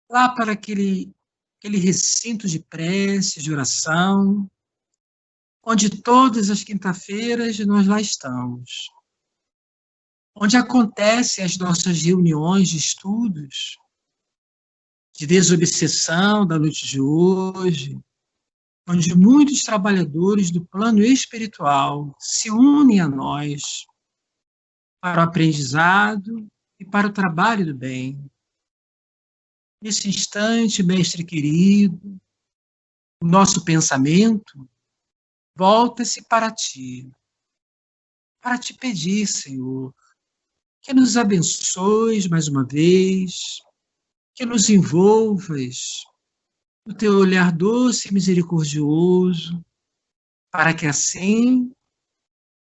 lá para aquele recinto de prece, de oração, onde todas as quinta-feiras nós lá estamos, onde acontecem as nossas reuniões de estudos, de desobsessão da noite de hoje, onde muitos trabalhadores do plano espiritual se unem a nós para o aprendizado e para o trabalho do bem. Nesse instante, mestre querido, o nosso pensamento volta-se para te pedir, Senhor, que nos abençoes mais uma vez, que nos envolvas no teu olhar doce e misericordioso, para que assim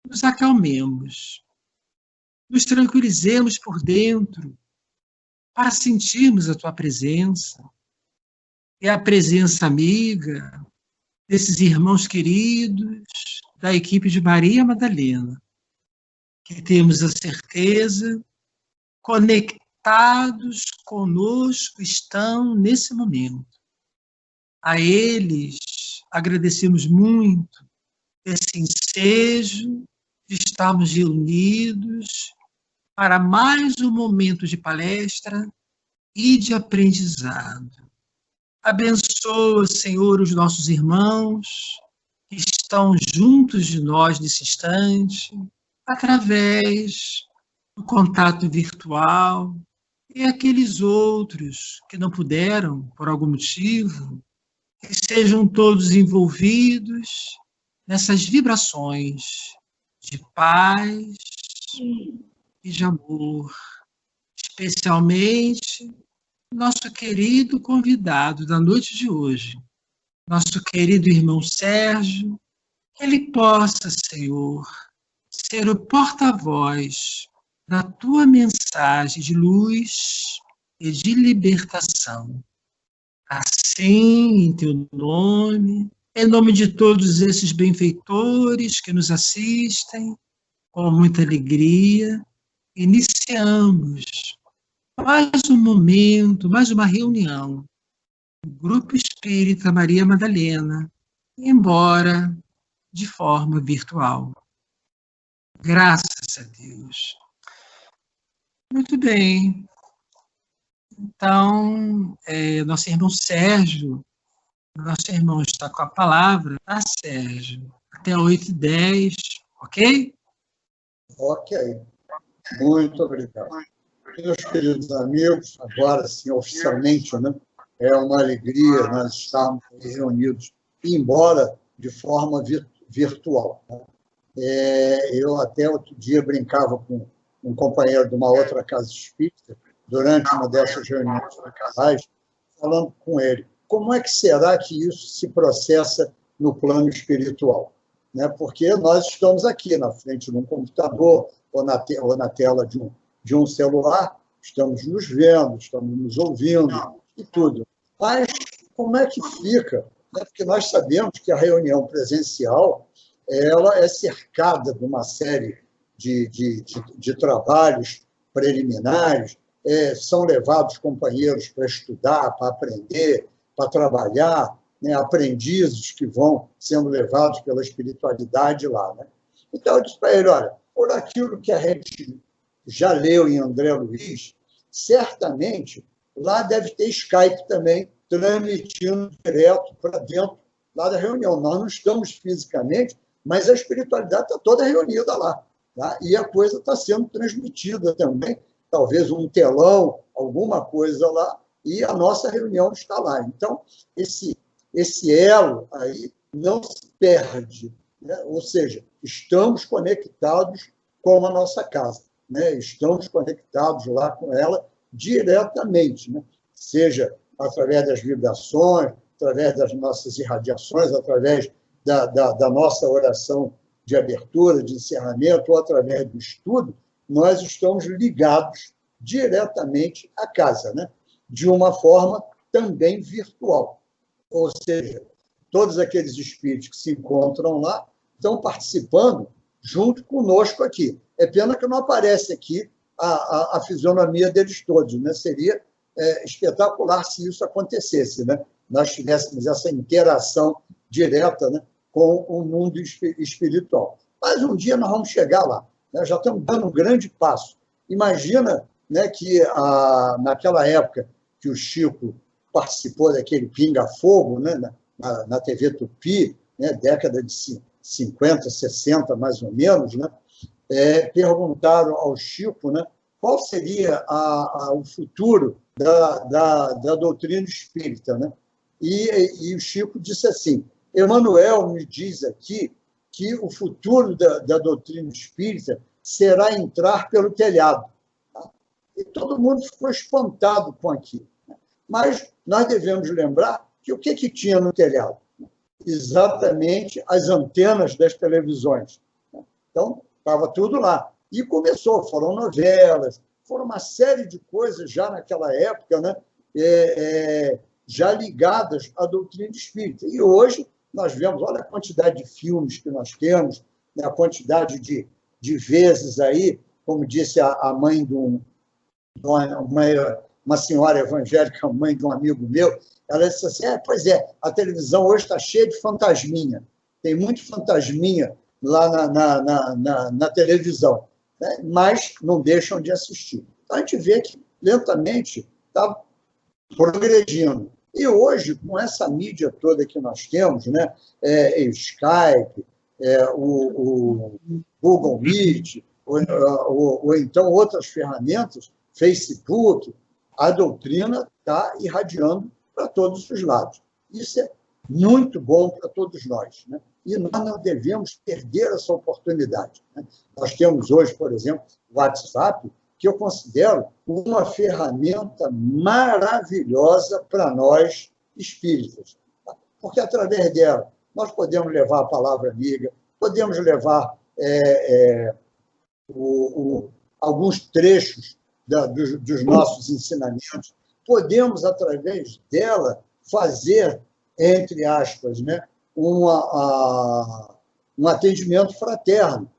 nos acalmemos, nos tranquilizemos por dentro, para sentirmos a tua presença, e a presença amiga desses irmãos queridos da equipe de Maria Madalena, que temos a certeza, conectados conosco estão nesse momento. A eles agradecemos muito esse ensejo de estarmos reunidos para mais um momento de palestra e de aprendizado. Abençoa, Senhor, os nossos irmãos que estão juntos de nós nesse instante, através do contato virtual, e aqueles outros que não puderam, por algum motivo, que sejam todos envolvidos nessas vibrações de paz e de amor, especialmente nosso querido convidado da noite de hoje, nosso querido irmão Sérgio, que ele possa, Senhor, ser o porta-voz da tua mensagem de luz e de libertação. Assim, em teu nome, em nome de todos esses benfeitores que nos assistem, com muita alegria, iniciamos mais um momento, mais uma reunião do Grupo Espírita Maria Madalena, embora de forma virtual. Graças a Deus. Muito bem. Então, nosso irmão Sérgio, nosso irmão está com a palavra, tá, Sérgio? Até 8h10, ok? Ok. Muito obrigado. Meus queridos amigos, agora sim, oficialmente, né, é uma alegria nós estarmos reunidos, embora de forma virtual. Né? Eu até outro dia brincava com um companheiro de uma outra casa espírita, durante uma dessas reuniões virtuais, falando com ele, como é que será que isso se processa no plano espiritual? Né? Porque nós estamos aqui na frente de um computador ou na tela de um celular, estamos nos vendo, estamos nos ouvindo e tudo. Mas como é que fica? Porque nós sabemos que a reunião presencial ela é cercada de uma série de trabalhos preliminares, são levados companheiros para estudar, para aprender, para trabalhar, né? Aprendizes que vão sendo levados pela espiritualidade lá. Né? Então, eu disse para ele, olha, por aquilo que a gente já leu em André Luiz, certamente lá deve ter Skype também, transmitindo direto para dentro lá da reunião. Nós não estamos fisicamente, mas a espiritualidade está toda reunida lá. Tá? E a coisa está sendo transmitida também, talvez um telão, alguma coisa lá, e a nossa reunião está lá. Então, esse elo aí não se perde. Né? Ou seja, estamos conectados com a nossa casa. Né? Estamos conectados lá com ela diretamente, né? Seja através das vibrações, através das nossas irradiações, através da nossa oração de abertura, de encerramento, ou através do estudo, nós estamos ligados diretamente à casa, né? De uma forma também virtual. Ou seja, todos aqueles espíritos que se encontram lá estão participando junto conosco aqui. É pena que não aparece aqui a fisionomia deles todos, né? Seria espetacular se isso acontecesse, né? Nós tivéssemos essa interação direta, né, com o mundo espiritual. Mas um dia nós vamos chegar lá, né? Já estamos dando um grande passo. Imagina, né, que naquela época que o Chico participou daquele Pinga-Fogo, né, na TV Tupi, né, década de 50, 60, mais ou menos, né, perguntaram ao Chico, né, qual seria o futuro da doutrina espírita, né? E o Chico disse assim: Emmanuel me diz aqui que o futuro da doutrina espírita será entrar pelo telhado. E todo mundo ficou espantado com aquilo. Mas nós devemos lembrar que o que tinha no telhado? Exatamente as antenas das televisões. Então, estava tudo lá. E começou, foram novelas, foram uma série de coisas já naquela época, né? Já ligadas à doutrina espírita. E hoje nós vemos, olha a quantidade de filmes que nós temos, né? A quantidade de vezes aí, como disse a mãe de uma senhora evangélica, mãe de um amigo meu, ela disse assim, pois é, a televisão hoje está cheia de fantasminha, tem muito fantasminha lá na televisão, né? Mas não deixam de assistir. Então, a gente vê que lentamente está progredindo. E hoje, com essa mídia toda que nós temos, né, o Skype, o Google Meet, ou então outras ferramentas, Facebook, a doutrina está irradiando para todos os lados. Isso é muito bom para todos nós, né? E nós não devemos perder essa oportunidade, né? Nós temos hoje, por exemplo, o WhatsApp, que eu considero uma ferramenta maravilhosa para nós espíritas, porque através dela nós podemos levar a palavra amiga, podemos levar alguns trechos dos nossos ensinamentos, podemos, através dela, fazer, entre aspas, né, um atendimento fraterno.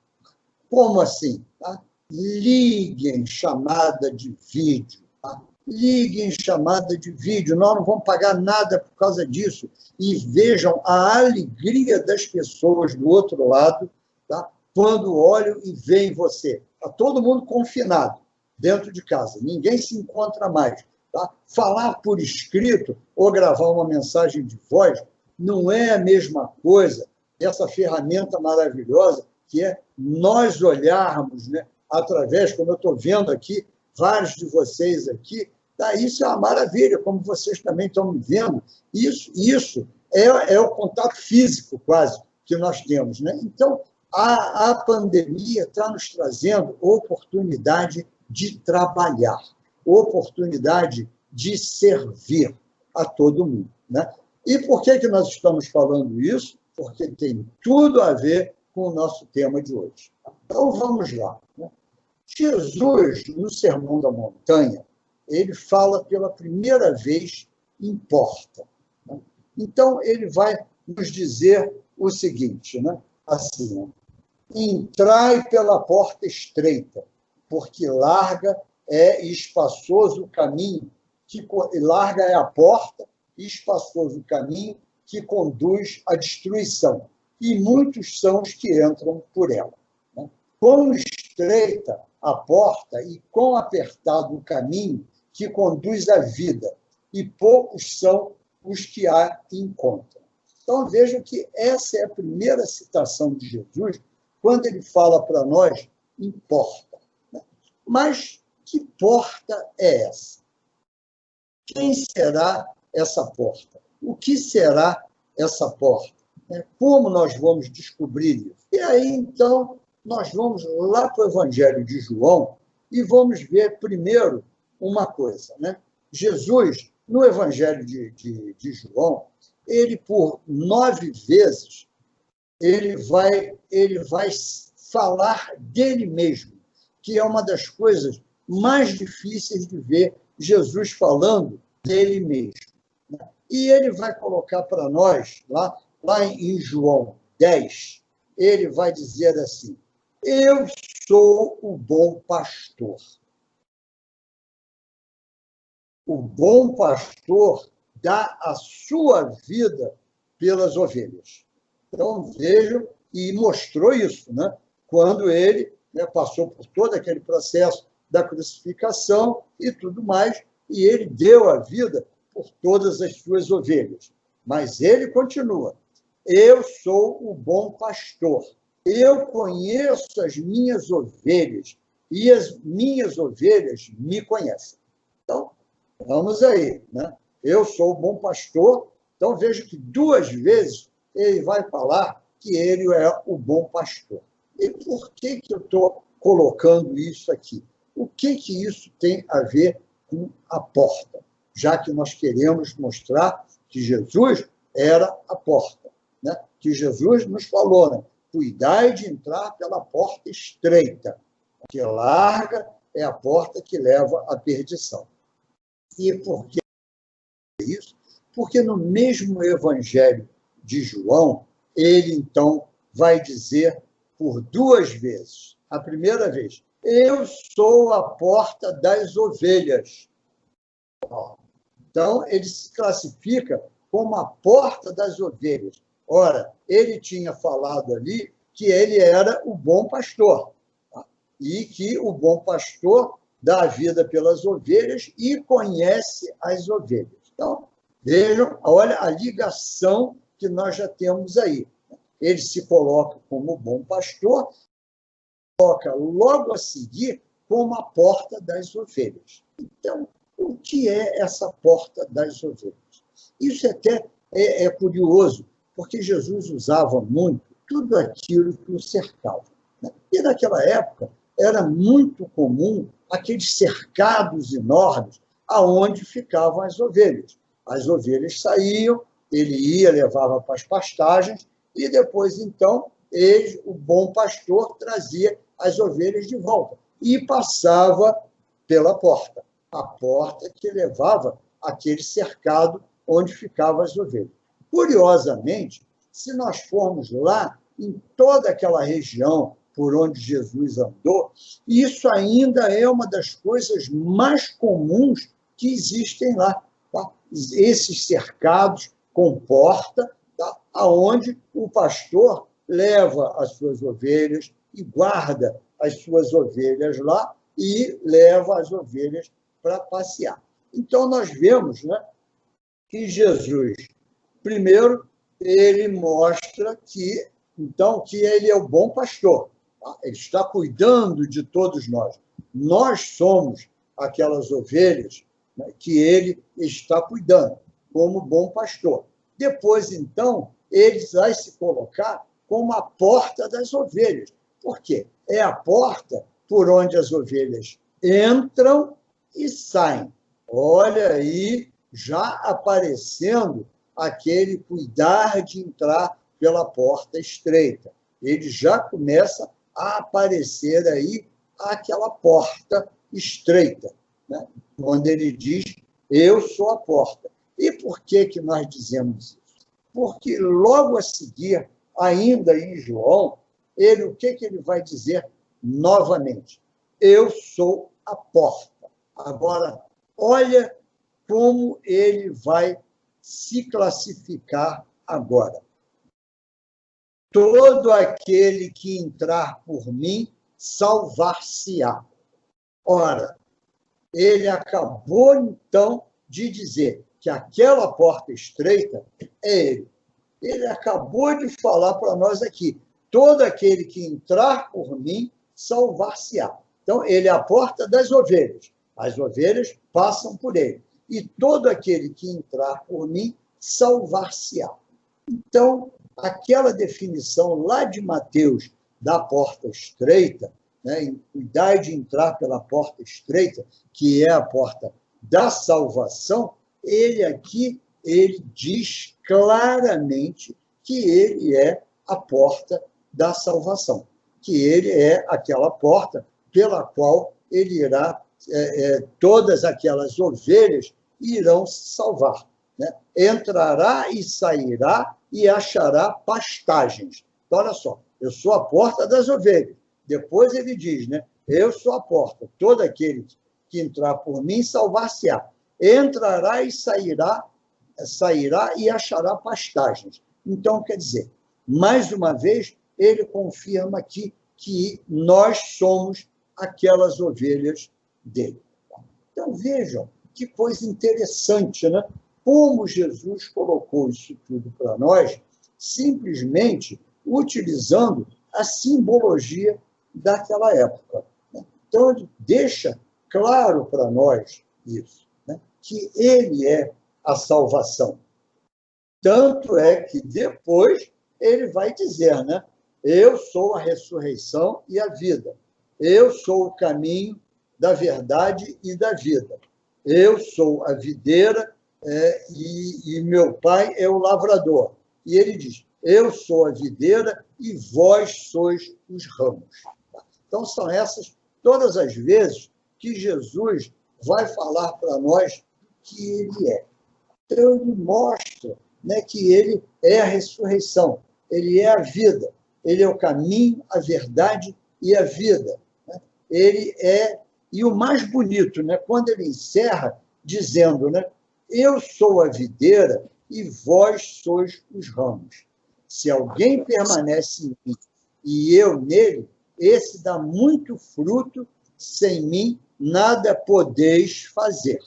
Como assim? Tá? Liguem chamada de vídeo. Tá? Liguem chamada de vídeo. Nós não vamos pagar nada por causa disso. E vejam a alegria das pessoas do outro lado, tá? Quando olham e veem você. Está todo mundo confinado dentro de casa. Ninguém se encontra mais. Tá? Falar por escrito ou gravar uma mensagem de voz não é a mesma coisa. Essa ferramenta maravilhosa que é nós olharmos, né, através, como eu estou vendo aqui, vários de vocês aqui, tá? Isso é uma maravilha, como vocês também estão me vendo. Isso é o contato físico, quase, que nós temos, né? Então, a pandemia está nos trazendo oportunidade de trabalhar, oportunidade de servir a todo mundo, né? E por que nós estamos falando isso? Porque tem tudo a ver com o nosso tema de hoje. Então, vamos lá, né? Jesus, no Sermão da Montanha, ele fala pela primeira vez em porta, né? Então, ele vai nos dizer o seguinte, né? Assim, entrai pela porta estreita, porque larga e espaçoso o caminho, larga é a porta, e espaçoso o caminho que conduz à destruição, e muitos são os que entram por ela. Né? Quão estreita a porta e quão apertado o caminho que conduz à vida, e poucos são os que a encontram. Então, vejam que essa é a primeira citação de Jesus, quando ele fala para nós em porta. Né? Mas que porta é essa? Quem será essa porta? O que será essa porta? Como nós vamos descobrir isso? E aí, então, nós vamos lá para o Evangelho de João e vamos ver primeiro uma coisa, né? Jesus, no Evangelho de João, ele, por 9 vezes, ele vai falar dele mesmo, que é uma das coisas mais difíceis de ver Jesus falando dele mesmo. E ele vai colocar para nós, lá em João 10, ele vai dizer assim, eu sou o bom pastor. o bom pastor dá a sua vida pelas ovelhas. Então, vejam, e mostrou isso, né? Quando ele, né, passou por todo aquele processo da crucificação e tudo mais, e ele deu a vida por todas as suas ovelhas. Mas ele continua: eu sou o bom pastor, eu conheço as minhas ovelhas e as minhas ovelhas me conhecem. Então, vamos aí, né? Eu sou o bom pastor. Então, veja que 2 vezes ele vai falar que ele é o bom pastor. E por que eu estou colocando isso aqui? O que isso tem a ver com a porta? Já que nós queremos mostrar que Jesus era a porta, né? Que Jesus nos falou, né? Cuidai de entrar pela porta estreita, que larga é a porta que leva à perdição. E por que isso? Porque no mesmo Evangelho de João, ele, então, vai dizer por 2 vezes. A primeira vez: eu sou a porta das ovelhas. Então, ele se classifica como a porta das ovelhas. Ora, ele tinha falado ali que ele era o bom pastor, tá? E que o bom pastor dá a vida pelas ovelhas e conhece as ovelhas. Então, vejam, olha a ligação que nós já temos aí. Ele se coloca como bom pastor, coloca logo a seguir como a porta das ovelhas. Então, o que é essa porta das ovelhas? Isso até é curioso, porque Jesus usava muito tudo aquilo que o cercava, né? E naquela época era muito comum aqueles cercados enormes aonde ficavam as ovelhas. As ovelhas saíam, ele ia, levava para as pastagens, e depois, então, o bom pastor trazia as ovelhas de volta e passava pela porta, a porta que levava aquele cercado onde ficavam as ovelhas. Curiosamente, se nós formos lá, em toda aquela região por onde Jesus andou, isso ainda é uma das coisas mais comuns que existem lá, tá? Esses cercados com porta, tá? Aonde o pastor leva as suas ovelhas e guarda as suas ovelhas lá e leva as ovelhas para passear. Então, nós vemos, né, que Jesus, primeiro, ele mostra que, então, que ele é o bom pastor. Tá? Ele está cuidando de todos nós. Nós somos aquelas ovelhas, né, que ele está cuidando, como bom pastor. Depois, então, ele vai se colocar como a porta das ovelhas. Por quê? É a porta por onde as ovelhas entram e saem. Olha aí, já aparecendo aquele cuidar de entrar pela porta estreita. Ele já começa a aparecer aí aquela porta estreita, né? Quando ele diz: eu sou a porta. E por que nós dizemos isso? Porque logo a seguir, ainda em João, o que ele vai dizer novamente? Eu sou a porta. Agora, olha como ele vai se classificar agora. Todo aquele que entrar por mim, salvar-se-á. Ora, ele acabou, então, de dizer que aquela porta estreita é ele. Ele acabou de falar para nós aqui: todo aquele que entrar por mim, salvar-se-á. Então, ele é a porta das ovelhas. As ovelhas passam por ele. E todo aquele que entrar por mim, salvar-se-á. Então, aquela definição lá de Mateus da porta estreita, né, cuidar de entrar pela porta estreita, que é a porta da salvação, ele diz claramente que ele é a porta da salvação, que ele é aquela porta pela qual ele irá, todas aquelas ovelhas irão se salvar, né? Entrará e sairá e achará pastagens. Então, olha só, eu sou a porta das ovelhas. Depois ele diz, né? Eu sou a porta, todo aquele que entrar por mim, salvar-se-á. entrará e sairá e achará pastagens. Então, quer dizer, mais uma vez, ele confirma aqui que nós somos aquelas ovelhas dele. Então, vejam que coisa interessante, né? Como Jesus colocou isso tudo para nós, simplesmente utilizando a simbologia daquela época. Então, ele deixa claro para nós isso, né? Que ele é a salvação. Tanto é que depois ele vai dizer, né? Eu sou a ressurreição e a vida. Eu sou o caminho da verdade e da vida. Eu sou a videira e meu pai é o lavrador. E ele diz, eu sou a videira e vós sois os ramos. Então, são essas todas as vezes que Jesus vai falar para nós que ele é. Então, ele mostra, né, que ele é a ressurreição, ele é a vida, ele é o caminho, a verdade e a vida. Né? Ele é, e o mais bonito, né, quando ele encerra dizendo, né, eu sou a videira e vós sois os ramos. Se alguém permanece em mim e eu nele, esse dá muito fruto, sem mim nada podeis fazer.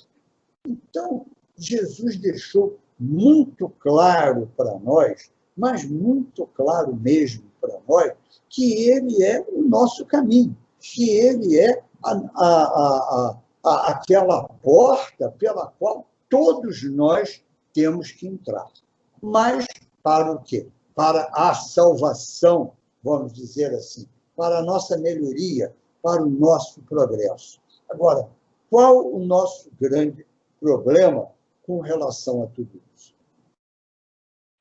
Então, Jesus deixou muito claro para nós, mas muito claro mesmo para nós, que ele é o nosso caminho, que ele é aquela porta pela qual todos nós temos que entrar. Mas para o quê? Para a salvação, vamos dizer assim, para a nossa melhoria, para o nosso progresso. Agora, qual o nosso grande problema com relação a tudo isso?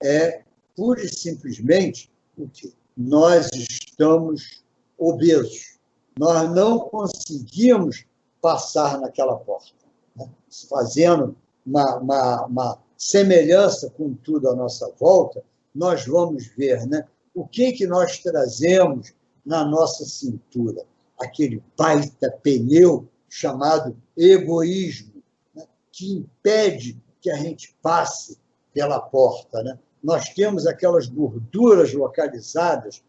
É, pura e simplesmente, o quê? Nós estamos obesos. Nós não conseguimos passar naquela porta, né? Fazendo uma semelhança com tudo à nossa volta, nós vamos ver, né, o que nós trazemos na nossa cintura. Aquele baita pneu chamado egoísmo, né, que impede que a gente passe pela porta. Né? Nós temos aquelas gorduras localizadas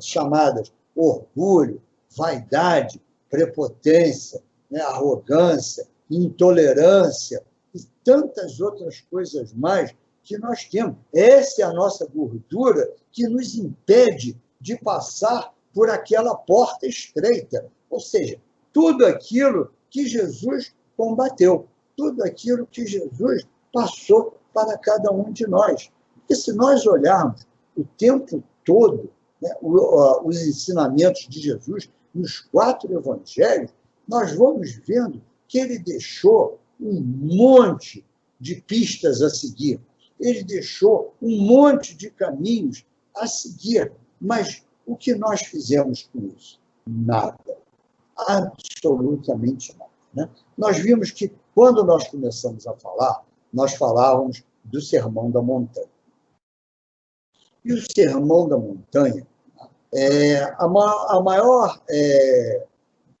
chamadas orgulho, vaidade, prepotência, né, arrogância, intolerância e tantas outras coisas mais que nós temos. Essa é a nossa gordura que nos impede de passar por aquela porta estreita. Ou seja, tudo aquilo que Jesus combateu, tudo aquilo que Jesus passou para cada um de nós. E se nós olharmos o tempo todo, né, os ensinamentos de Jesus nos 4 evangelhos, nós vamos vendo que ele deixou um monte de pistas a seguir. Ele deixou um monte de caminhos a seguir. Mas o que nós fizemos com isso? Nada. Absolutamente nada. Né? Nós vimos que, quando nós começamos a falar, nós falávamos do Sermão da Montanha. E o Sermão da Montanha é a maior,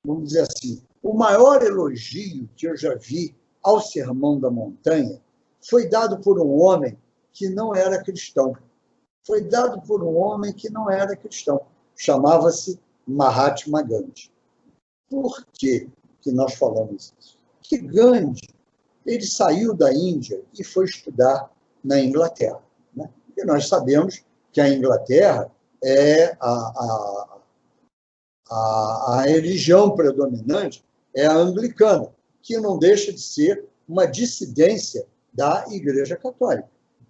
vamos dizer assim, o maior elogio que eu já vi ao Sermão da Montanha foi dado por um homem que não era cristão. Foi dado por um homem que não era cristão. Chamava-se Mahatma Gandhi. Por que nós falamos isso? Que Gandhi, ele saiu da Índia e foi estudar na Inglaterra. Né? E nós sabemos que a Inglaterra é a religião predominante é a anglicana, que não deixa de ser uma dissidência da Igreja Católica,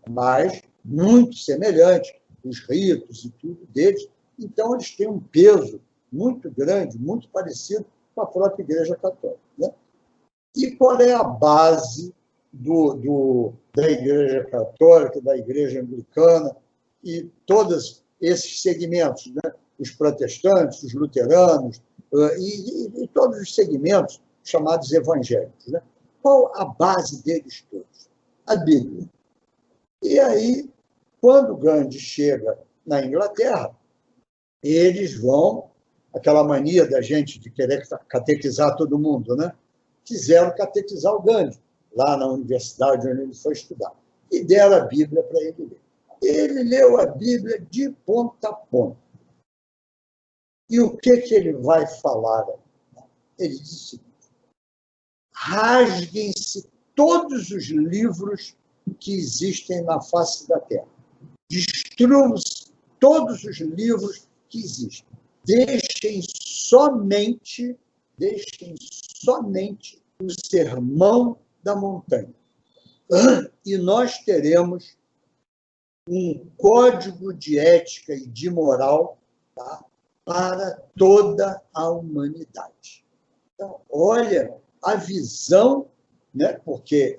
mas muito semelhante, os ritos e tudo deles. Então, eles têm um peso muito grande, muito parecido com a própria Igreja Católica. Né? E qual é a base da Igreja Católica, da Igreja Anglicana e todos esses segmentos, né? Os protestantes, os luteranos e todos os segmentos chamados evangélicos. Né? Qual a base deles todos? A Bíblia. E aí, quando Gandhi chega na Inglaterra, eles vão, aquela mania da gente de querer catequizar todo mundo, né? Quiseram catequizar o Gandhi. lá na universidade onde ele foi estudar. E deram a Bíblia para ele ler. Ele leu a Bíblia de ponta a ponta. E o que ele vai falar? Ele disse o seguinte: rasguem-se todos os livros que existem na face da terra. Destruam-se todos os livros que existem. Deixem somente o Sermão da Montanha. E nós teremos um código de ética e de moral, tá, para toda a humanidade. Então, olha a visão, né, porque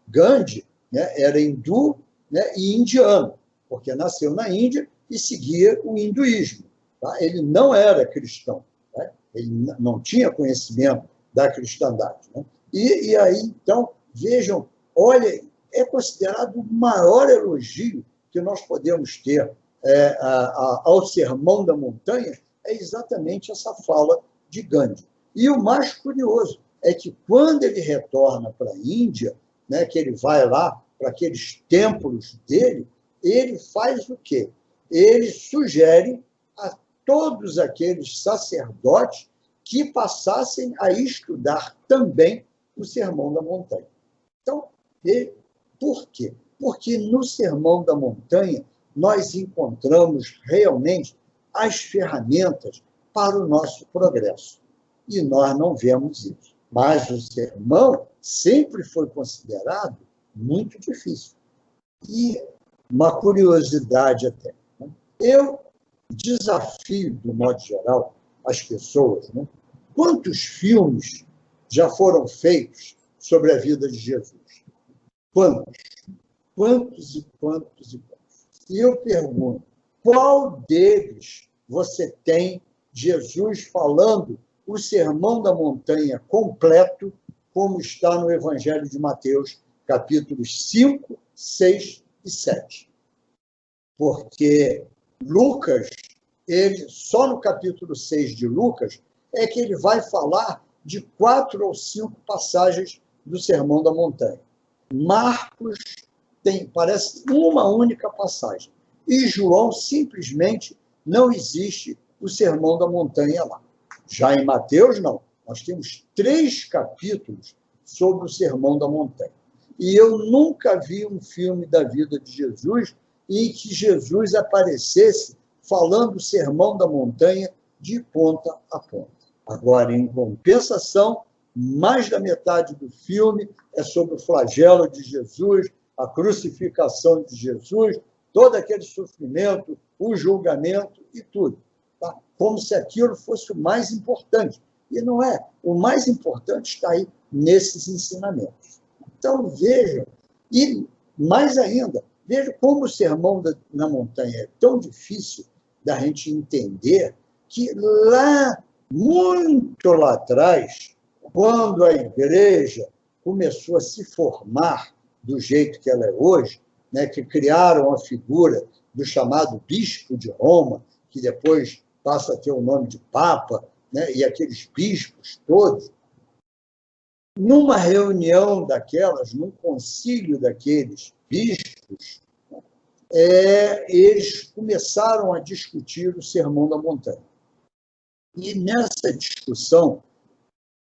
Gandhi, né, era hindu, né, e indiano, porque nasceu na Índia e seguia o hinduísmo. Tá? Ele não era cristão, né? Ele não tinha conhecimento da cristandade. Né? E aí, então, vejam, olha, é considerado o maior elogio que nós podemos ter ao Sermão da Montanha, é exatamente essa fala de Gandhi. E o mais curioso é que, quando ele retorna para a Índia, né, que ele vai lá para aqueles templos dele, ele faz o quê? Ele sugere a todos aqueles sacerdotes que passassem a estudar também o Sermão da Montanha. Então, por quê? Porque no Sermão da Montanha nós encontramos realmente as ferramentas para o nosso progresso. E nós não vemos isso. Mas o sermão sempre foi considerado muito difícil. E uma curiosidade até. Né? Eu desafio, do modo geral, as pessoas, né? Quantos filmes já foram feitos sobre a vida de Jesus? Quantos? Quantos e quantos e quantos? E eu pergunto, qual deles você tem Jesus falando o Sermão da Montanha completo, como está no Evangelho de Mateus, capítulos 5, 6 e 7? Porque Lucas, só no capítulo 6 de Lucas, é que ele vai falar de 4 ou 5 passagens do Sermão da Montanha. Marcos tem, parece, uma única passagem. E João, simplesmente, não existe o Sermão da Montanha lá. Já em Mateus, não. Nós temos 3 capítulos sobre o Sermão da Montanha. E eu nunca vi um filme da vida de Jesus em que Jesus aparecesse falando o Sermão da Montanha de ponta a ponta. Agora, em compensação, mais da metade do filme é sobre o flagelo de Jesus, a crucificação de Jesus, todo aquele sofrimento, o julgamento e tudo. Tá? Como se aquilo fosse o mais importante. E não é. O mais importante está aí nesses ensinamentos. Então, vejam, e mais ainda, vejam como o Sermão na Montanha é tão difícil da gente entender que lá, muito lá atrás, quando a igreja começou a se formar do jeito que ela é hoje, né, que criaram a figura do chamado bispo de Roma, que depois passa a ter o nome de Papa, né, e aqueles bispos todos, numa reunião daquelas, num concílio daqueles bispos, eles começaram a discutir o Sermão da Montanha. E nessa discussão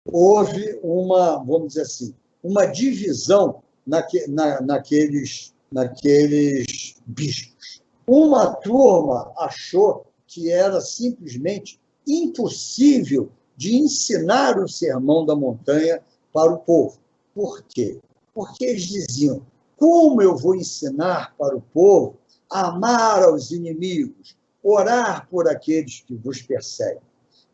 houve uma, vamos dizer assim, uma divisão naqueles bispos. Uma turma achou que era simplesmente impossível de ensinar o Sermão da Montanha para o povo. Por quê? Porque eles diziam, como eu vou ensinar para o povo a amar aos inimigos, orar por aqueles que vos perseguem?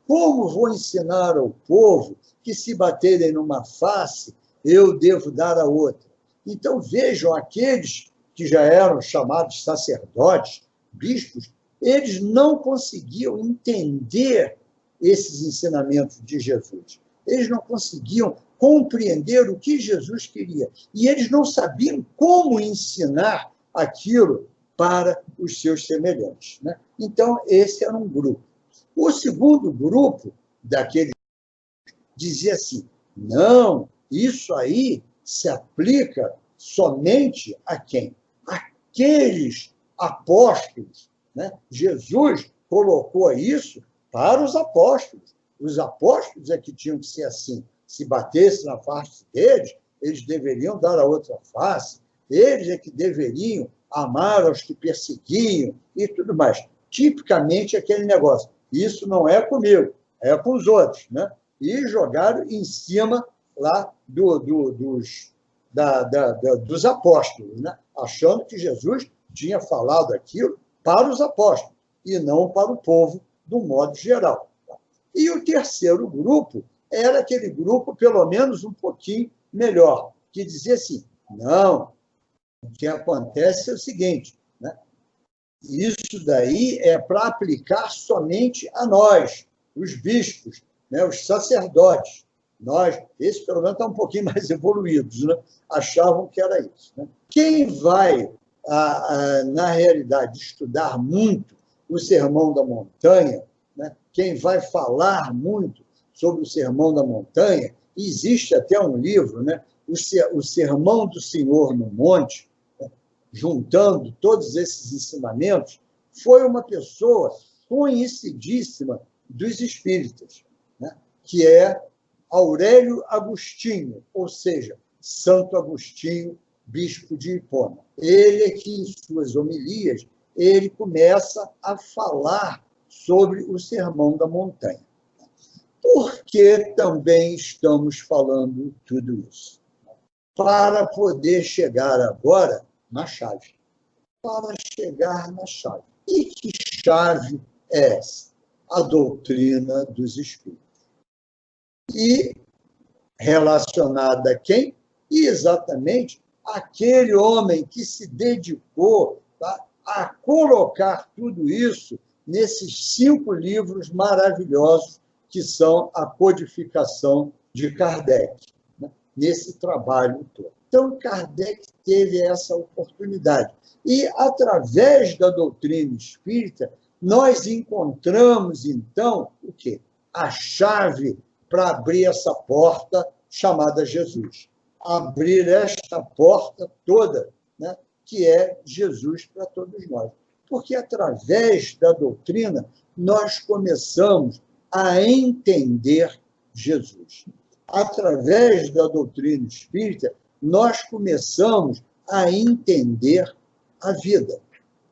Como vou ensinar ao povo que, se baterem numa face, eu devo dar a outra? Então, vejam, aqueles que já eram chamados sacerdotes, bispos, eles não conseguiam entender esses ensinamentos de Jesus. Eles não conseguiam compreender o que Jesus queria. E eles não sabiam como ensinar aquilo para os seus semelhantes. Né? Então, esse era um grupo. O segundo grupo daqueles dizia assim, Não, isso aí se aplica somente a quem? Aqueles apóstolos, né? Jesus colocou isso para os apóstolos. Os apóstolos é que tinham que ser assim. Se batesse na face deles, eles deveriam dar a outra face. Eles é que deveriam amar aos que perseguiam e tudo mais. Tipicamente aquele negócio. Isso não é comigo, é com os outros, né? E jogaram em cima lá dos apóstolos, né? Achando que Jesus tinha falado aquilo para os apóstolos e não para o povo, do modo geral. E o terceiro grupo era aquele grupo, pelo menos um pouquinho melhor, que dizia assim, não, o que acontece é o seguinte, né? Isso daí é para aplicar somente a nós, os bispos, né? Os sacerdotes. Nós, esses pelo menos estão um pouquinho mais evoluídos, né? Achavam que era isso. Né? Quem vai, na realidade, estudar muito o Sermão da Montanha, né? Quem vai falar muito sobre o Sermão da Montanha, existe até um livro, né? O Sermão do Senhor no Monte, né? Juntando todos esses ensinamentos, foi uma pessoa conhecidíssima dos espíritas, né? Que é Aurélio Agostinho, ou seja, Santo Agostinho, bispo de Hipona. Ele é que, em suas homilias, ele começa a falar sobre o Sermão da Montanha. Por que também estamos falando tudo isso? Para poder chegar agora na chave. Para chegar na chave. E que chave é essa? A doutrina dos espíritos. E relacionada a quem? Exatamente aquele homem que se dedicou, tá, a colocar tudo isso nesses 5 livros maravilhosos que são a codificação de Kardec, né? Nesse trabalho todo. Então, Kardec teve essa oportunidade. E, através da doutrina espírita, nós encontramos, então, o quê? A chave para abrir essa porta chamada Jesus. Abrir esta porta toda, né, que é Jesus para todos nós. Porque, através da doutrina, nós começamos a entender Jesus. Através da doutrina espírita, nós começamos a entender a vida.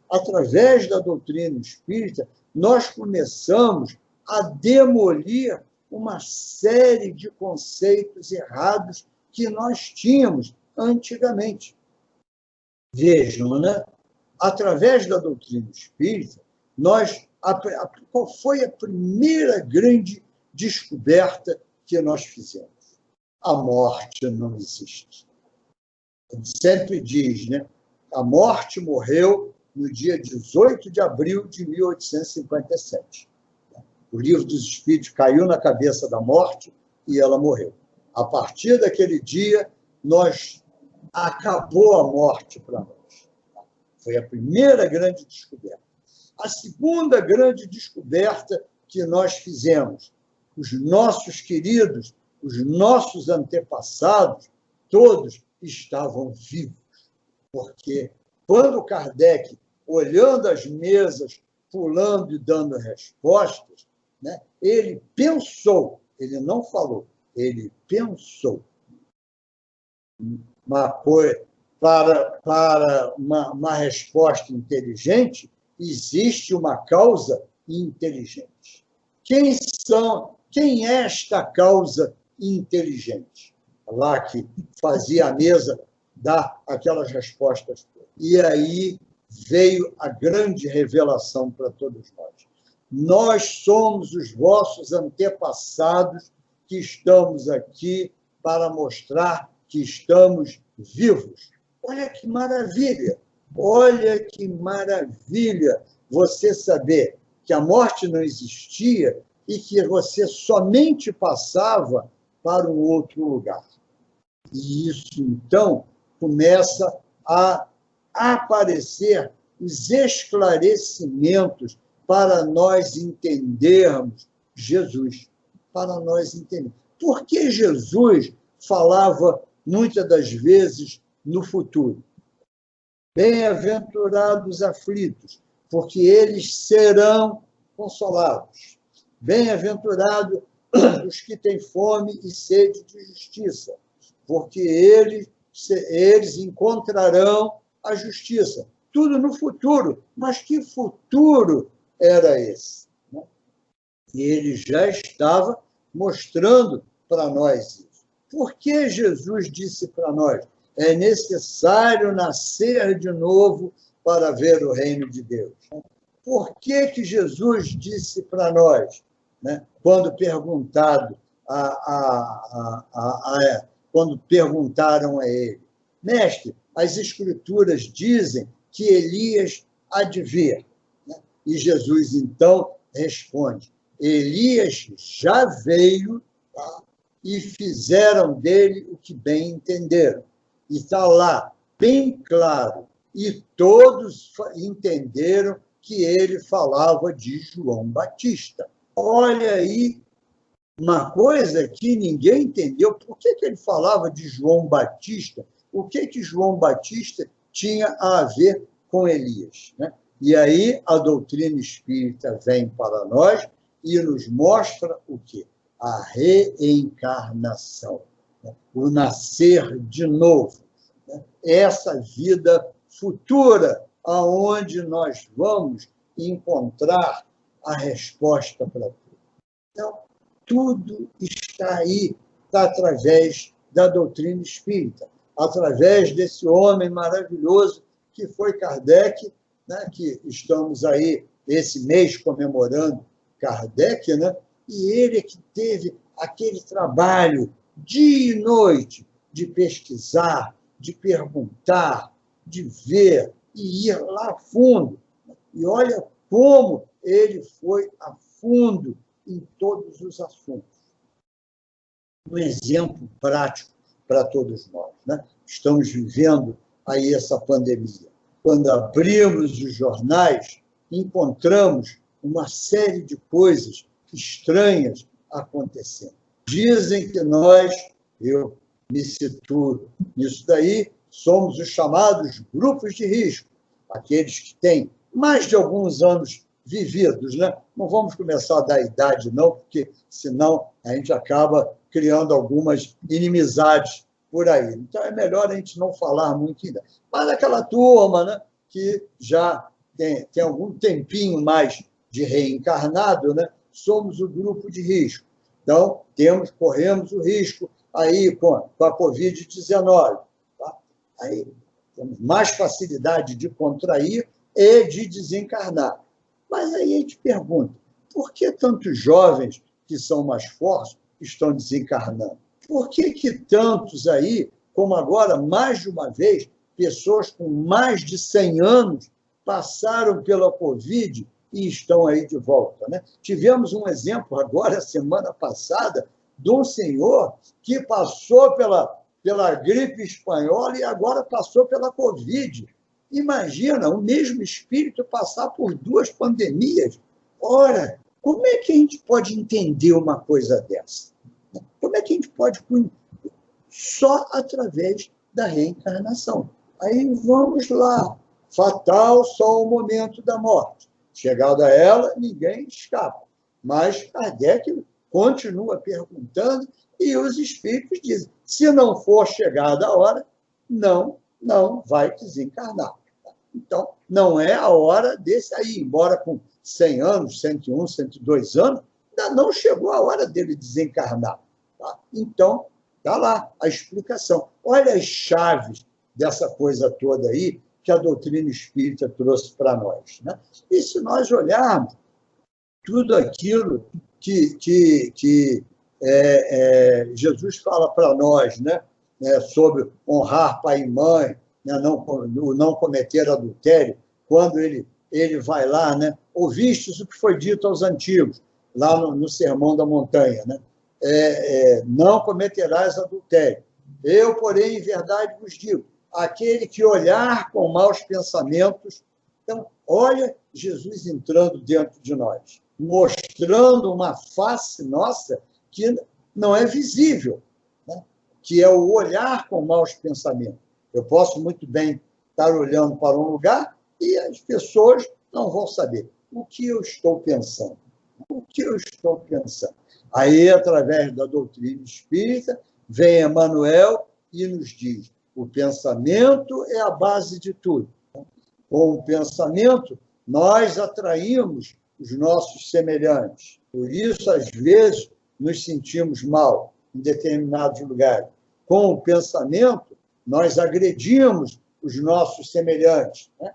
Através da doutrina espírita, nós começamos a demolir uma série de conceitos errados que nós tínhamos antigamente. Vejam, né? Através da doutrina espírita, qual foi a primeira grande descoberta que nós fizemos? A morte não existe. Ele sempre diz, né? A morte morreu no dia 18 de abril de 1857. O livro dos Espíritos caiu na cabeça da morte e ela morreu. A partir daquele dia, acabou a morte para nós. Foi a primeira grande descoberta. A segunda grande descoberta que nós fizemos, os nossos queridos, os nossos antepassados, todos estavam vivos. Porque quando Kardec, olhando as mesas, pulando e dando respostas, né, ele pensou, ele não falou, ele pensou. Para uma resposta inteligente, existe uma causa inteligente. Quem é esta causa inteligente? Lá que fazia a mesa dar aquelas respostas. E aí veio a grande revelação para todos nós. Nós somos os vossos antepassados que estamos aqui para mostrar que estamos vivos. Olha que maravilha! Olha que maravilha você saber que a morte não existia e que você somente passava para um outro lugar. E isso, então, começa a aparecer os esclarecimentos para nós entendermos Jesus, para nós entendermos. Por que Jesus falava muitas das vezes no futuro? Bem-aventurados aflitos, porque eles serão consolados. Bem-aventurados os que têm fome e sede de justiça, porque eles encontrarão a justiça. Tudo no futuro. Mas que futuro era esse? E ele já estava mostrando para nós isso. Por que Jesus disse para nós? É necessário nascer de novo para ver o reino de Deus. Por que Jesus disse para nós, né, quando perguntaram a ele, mestre, as Escrituras dizem que Elias há de vir. Né? E Jesus, então, responde, Elias já veio, tá? E fizeram dele o que bem entenderam. E está lá, bem claro, e todos entenderam que ele falava de João Batista. Olha aí, uma coisa que ninguém entendeu, por que ele falava de João Batista? O que João Batista tinha a ver com Elias? Né? E aí a doutrina espírita vem para nós e nos mostra o quê? A reencarnação, né? O nascer de novo, né? Essa vida futura, aonde nós vamos encontrar a resposta para tudo. Então, tudo está aí, está através da doutrina espírita, através desse homem maravilhoso que foi Kardec, né, que estamos aí esse mês comemorando Kardec, né, e ele que teve aquele trabalho dia e noite de pesquisar, de perguntar, de ver e ir lá a fundo. E olha como ele foi a fundo em todos os assuntos. Um exemplo prático para todos nós, né? Estamos vivendo aí essa pandemia. Quando abrimos os jornais, encontramos uma série de coisas estranhas acontecendo. Dizem que nós, eu me situo nisso daí, somos os chamados grupos de risco, aqueles que têm mais de alguns anos vividos, né? Não vamos começar a dar idade, não, porque senão a gente acaba criando algumas inimizades por aí. Então, é melhor a gente não falar muito ainda. Mas aquela turma, né, que já tem algum tempinho mais de reencarnado, né, somos o grupo de risco. Então, corremos o risco aí com a Covid-19. Tá? Aí temos mais facilidade de contrair e de desencarnar. Mas aí a gente pergunta, por que tantos jovens que são mais fortes estão desencarnando? Por que tantos aí, como agora, mais de uma vez, pessoas com mais de 100 anos passaram pela Covid e estão aí de volta, né? Tivemos um exemplo agora, semana passada, de um senhor que passou pela gripe espanhola e agora passou pela Covid. Imagina, o mesmo espírito passar por duas pandemias. Ora, como é que a gente pode entender uma coisa dessa? Como é que a gente pode... Só através da reencarnação. Aí vamos lá. Fatal só o momento da morte. Chegado a ela, ninguém escapa. Mas Kardec continua perguntando e os espíritos dizem, se não for chegada a hora, não vai desencarnar. Então, não é a hora desse aí, embora com 100 anos, 101, 102 anos, ainda não chegou a hora dele desencarnar. Tá? Então, está lá a explicação. Olha as chaves dessa coisa toda aí que a doutrina espírita trouxe para nós. Né? E se nós olharmos tudo aquilo que Jesus fala para nós, né? Sobre honrar pai e mãe, né? não cometer adultério, quando ele vai lá, né? Ouvistes o que foi dito aos antigos, lá no Sermão da Montanha, né? Não cometerás adultério. Eu, porém, em verdade vos digo, aquele que olhar com maus pensamentos... Então, olha Jesus entrando dentro de nós, mostrando uma face nossa que não é visível, né? Que é o olhar com maus pensamentos. Eu posso muito bem estar olhando para um lugar e as pessoas não vão saber o que eu estou pensando. O que eu estou pensando? Aí, através da doutrina espírita, vem Emmanuel e nos diz: o pensamento é a base de tudo. Com o pensamento, nós atraímos os nossos semelhantes. Por isso, às vezes, nos sentimos mal em determinados lugares. Com o pensamento, nós agredimos os nossos semelhantes, né?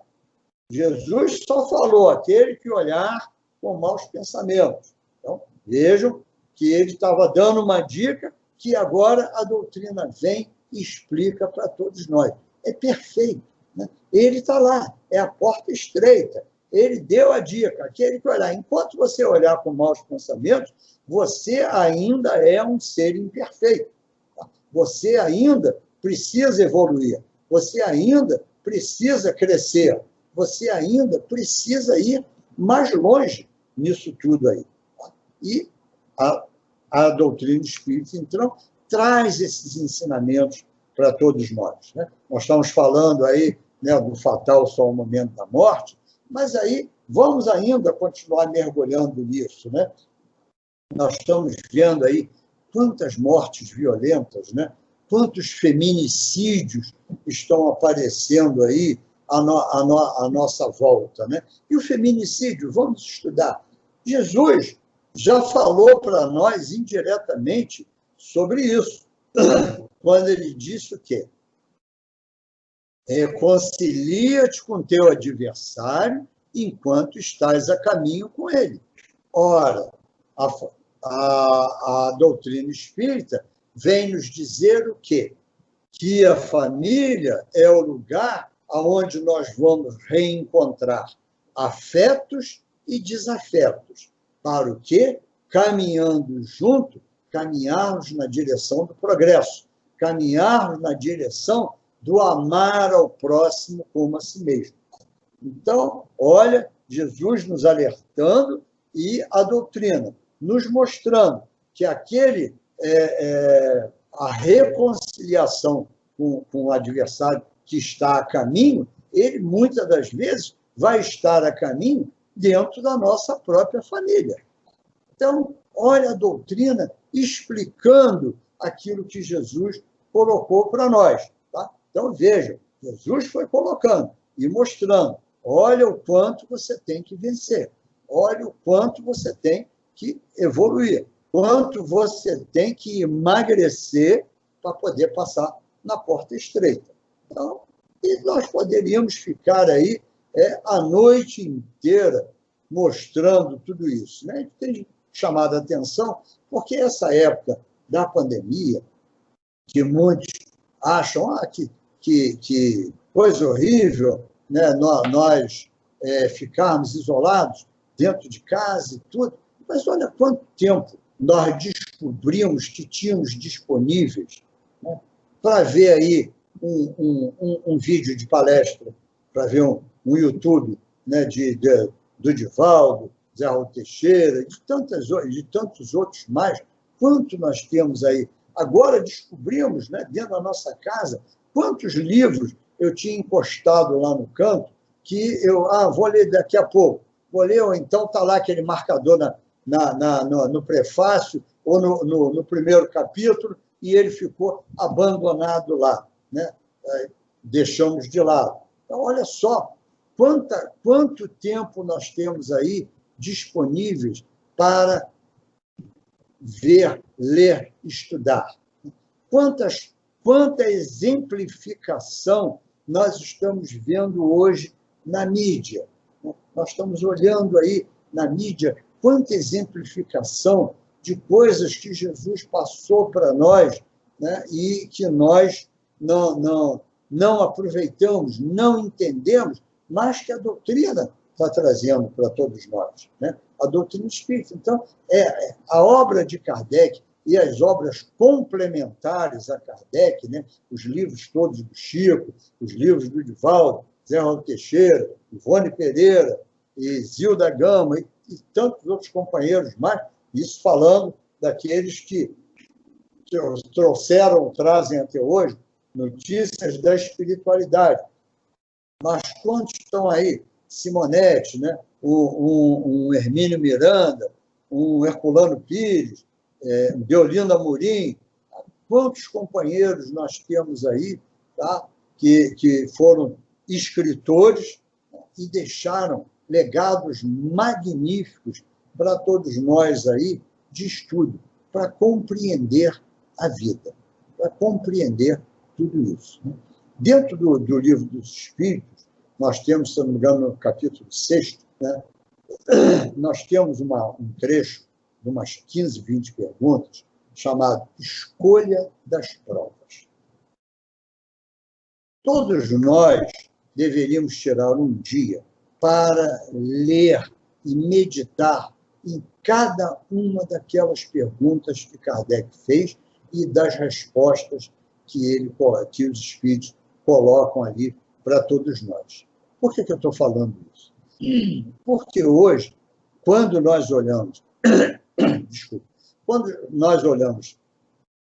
Jesus só falou aquele que olhar com maus pensamentos. Então, vejam que ele estava dando uma dica que agora a doutrina vem e explica para todos nós. É perfeito, né? Ele está lá, é a porta estreita. Ele deu a dica, aquele que olhar. Enquanto você olhar com maus pensamentos, você ainda é um ser imperfeito. Tá? Você ainda precisa evoluir. Você ainda precisa crescer. Você ainda precisa ir mais longe nisso tudo aí. Tá? E a doutrina espírita, então, traz esses ensinamentos para todos nós, né? Nós estamos falando aí, né, do fatal só o momento da morte, mas aí vamos ainda continuar mergulhando nisso, né? Nós estamos vendo aí quantas mortes violentas, né? Quantos feminicídios estão aparecendo aí à nossa volta, né? E o feminicídio, vamos estudar. Jesus já falou para nós indiretamente sobre isso, quando ele disse o quê? Reconcilia-te com teu adversário enquanto estás a caminho com ele. Ora, a doutrina espírita vem nos dizer o quê? Que a família é o lugar onde nós vamos reencontrar afetos e desafetos. Para o quê? Caminhando junto, caminharmos na direção do progresso, caminharmos na direção do amar ao próximo como a si mesmo. Então, olha, Jesus nos alertando e a doutrina nos mostrando que a reconciliação com o adversário que está a caminho, ele muitas das vezes vai estar a caminho dentro da nossa própria família. Então, olha a doutrina explicando aquilo que Jesus colocou para nós. Tá? Então, vejam, Jesus foi colocando e mostrando, olha o quanto você tem que vencer, olha o quanto você tem que evoluir, quanto você tem que emagrecer para poder passar na porta estreita. Então, e nós poderíamos ficar aí a noite inteira mostrando tudo isso, né? A gente tem chamado a atenção porque essa época da pandemia, que muitos acham que coisa horrível, né? Nós ficarmos isolados dentro de casa e tudo, mas olha quanto tempo nós descobrimos que tínhamos disponíveis, né, para ver aí um vídeo de palestra, para ver um YouTube, né, do Divaldo, Zé Raul Teixeira, de tantos outros mais. Quanto nós temos aí? Agora descobrimos, né, dentro da nossa casa, quantos livros eu tinha encostado lá no canto que eu vou ler daqui a pouco. Vou ler, ou então está lá aquele marcador no prefácio ou no primeiro capítulo e ele ficou abandonado lá, né? Deixamos de lado. Então, olha só quanto tempo nós temos aí disponíveis para ver, ler, estudar. Quanta exemplificação nós estamos vendo hoje na mídia. Nós estamos olhando aí na mídia quanta exemplificação de coisas que Jesus passou para nós, né, e que nós não aproveitamos, não entendemos, mas que a doutrina está trazendo para todos nós, né? A doutrina espírita. Então, a obra de Kardec e as obras complementares a Kardec, né? Os livros todos do Chico, os livros do Divaldo, Zé Raul Teixeira, Ivone Pereira, e Zilda Gama, e tantos outros companheiros mais, isso falando daqueles que trazem até hoje notícias da espiritualidade. Mas quantos estão aí? Simonetti, né? um Hermínio Miranda, um Herculano Pires, Deolinda Amorim. Quantos companheiros nós temos aí, tá? que foram escritores e deixaram legados magníficos para todos nós aí de estudo, para compreender a vida, para compreender tudo isso. Né? Dentro do Livro dos Espíritos, nós temos, se não me engano, no capítulo 6, né, nós temos um trecho de umas 15, 20 perguntas, chamado Escolha das Provas. Todos nós deveríamos tirar um dia para ler e meditar em cada uma daquelas perguntas que Kardec fez e das respostas que os espíritos colocam ali para todos nós. Por que eu estou falando isso? Porque hoje, quando nós olhamos, desculpa, quando nós olhamos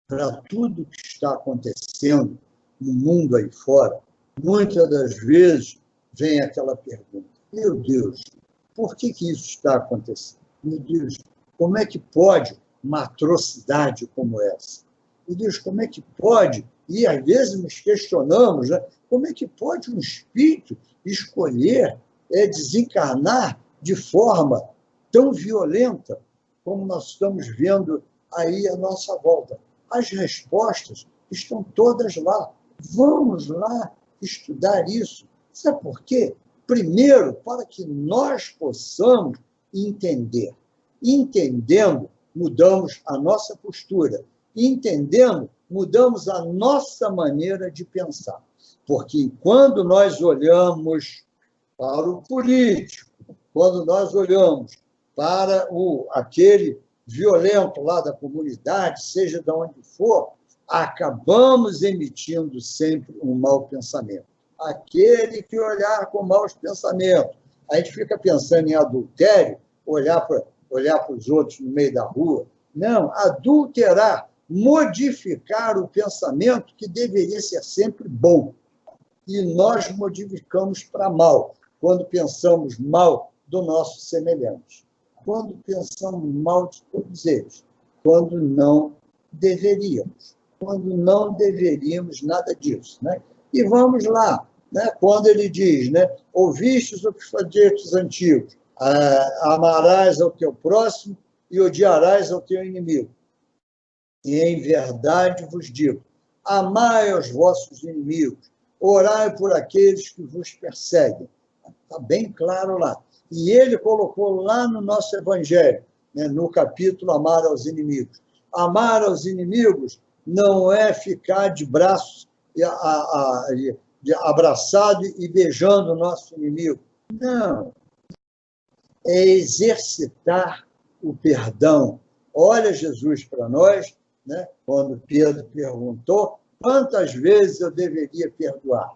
para tudo que está acontecendo no mundo aí fora, muitas das vezes vem aquela pergunta: meu Deus, por que isso está acontecendo? Meu Deus, como é que pode uma atrocidade como essa? Meu Deus, como é que pode? E às vezes nos questionamos, né? Como é que pode um espírito escolher desencarnar de forma tão violenta como nós estamos vendo aí à nossa volta? As respostas estão todas lá. Vamos lá estudar isso. Sabe por quê? Primeiro, para que nós possamos entender. Entendendo, mudamos a nossa postura. Entendendo, mudamos a nossa maneira de pensar. Porque quando nós olhamos para o político, quando nós olhamos para aquele violento lá da comunidade, seja de onde for, acabamos emitindo sempre um mau pensamento. Aquele que olhar com maus pensamentos, a gente fica pensando em adultério, olhar para os outros no meio da rua. Não, adulterar, modificar o pensamento que deveria ser sempre bom. E nós modificamos para mal, quando pensamos mal do nosso semelhante, quando pensamos mal de todos eles, quando não deveríamos nada disso. Né? E vamos lá, né? Quando ele diz, né? Ouvistes o que foi dito os antigos, amarás ao teu próximo e odiarás ao teu inimigo. E em verdade vos digo, amai aos vossos inimigos, orai por aqueles que vos perseguem. Está bem claro lá. E ele colocou lá no nosso Evangelho, né, no capítulo Amar aos Inimigos. Amar aos inimigos não é ficar de braços abraçado e beijando o nosso inimigo. Não. É exercitar o perdão. Olha Jesus para nós, né, quando Pedro perguntou quantas vezes eu deveria perdoar.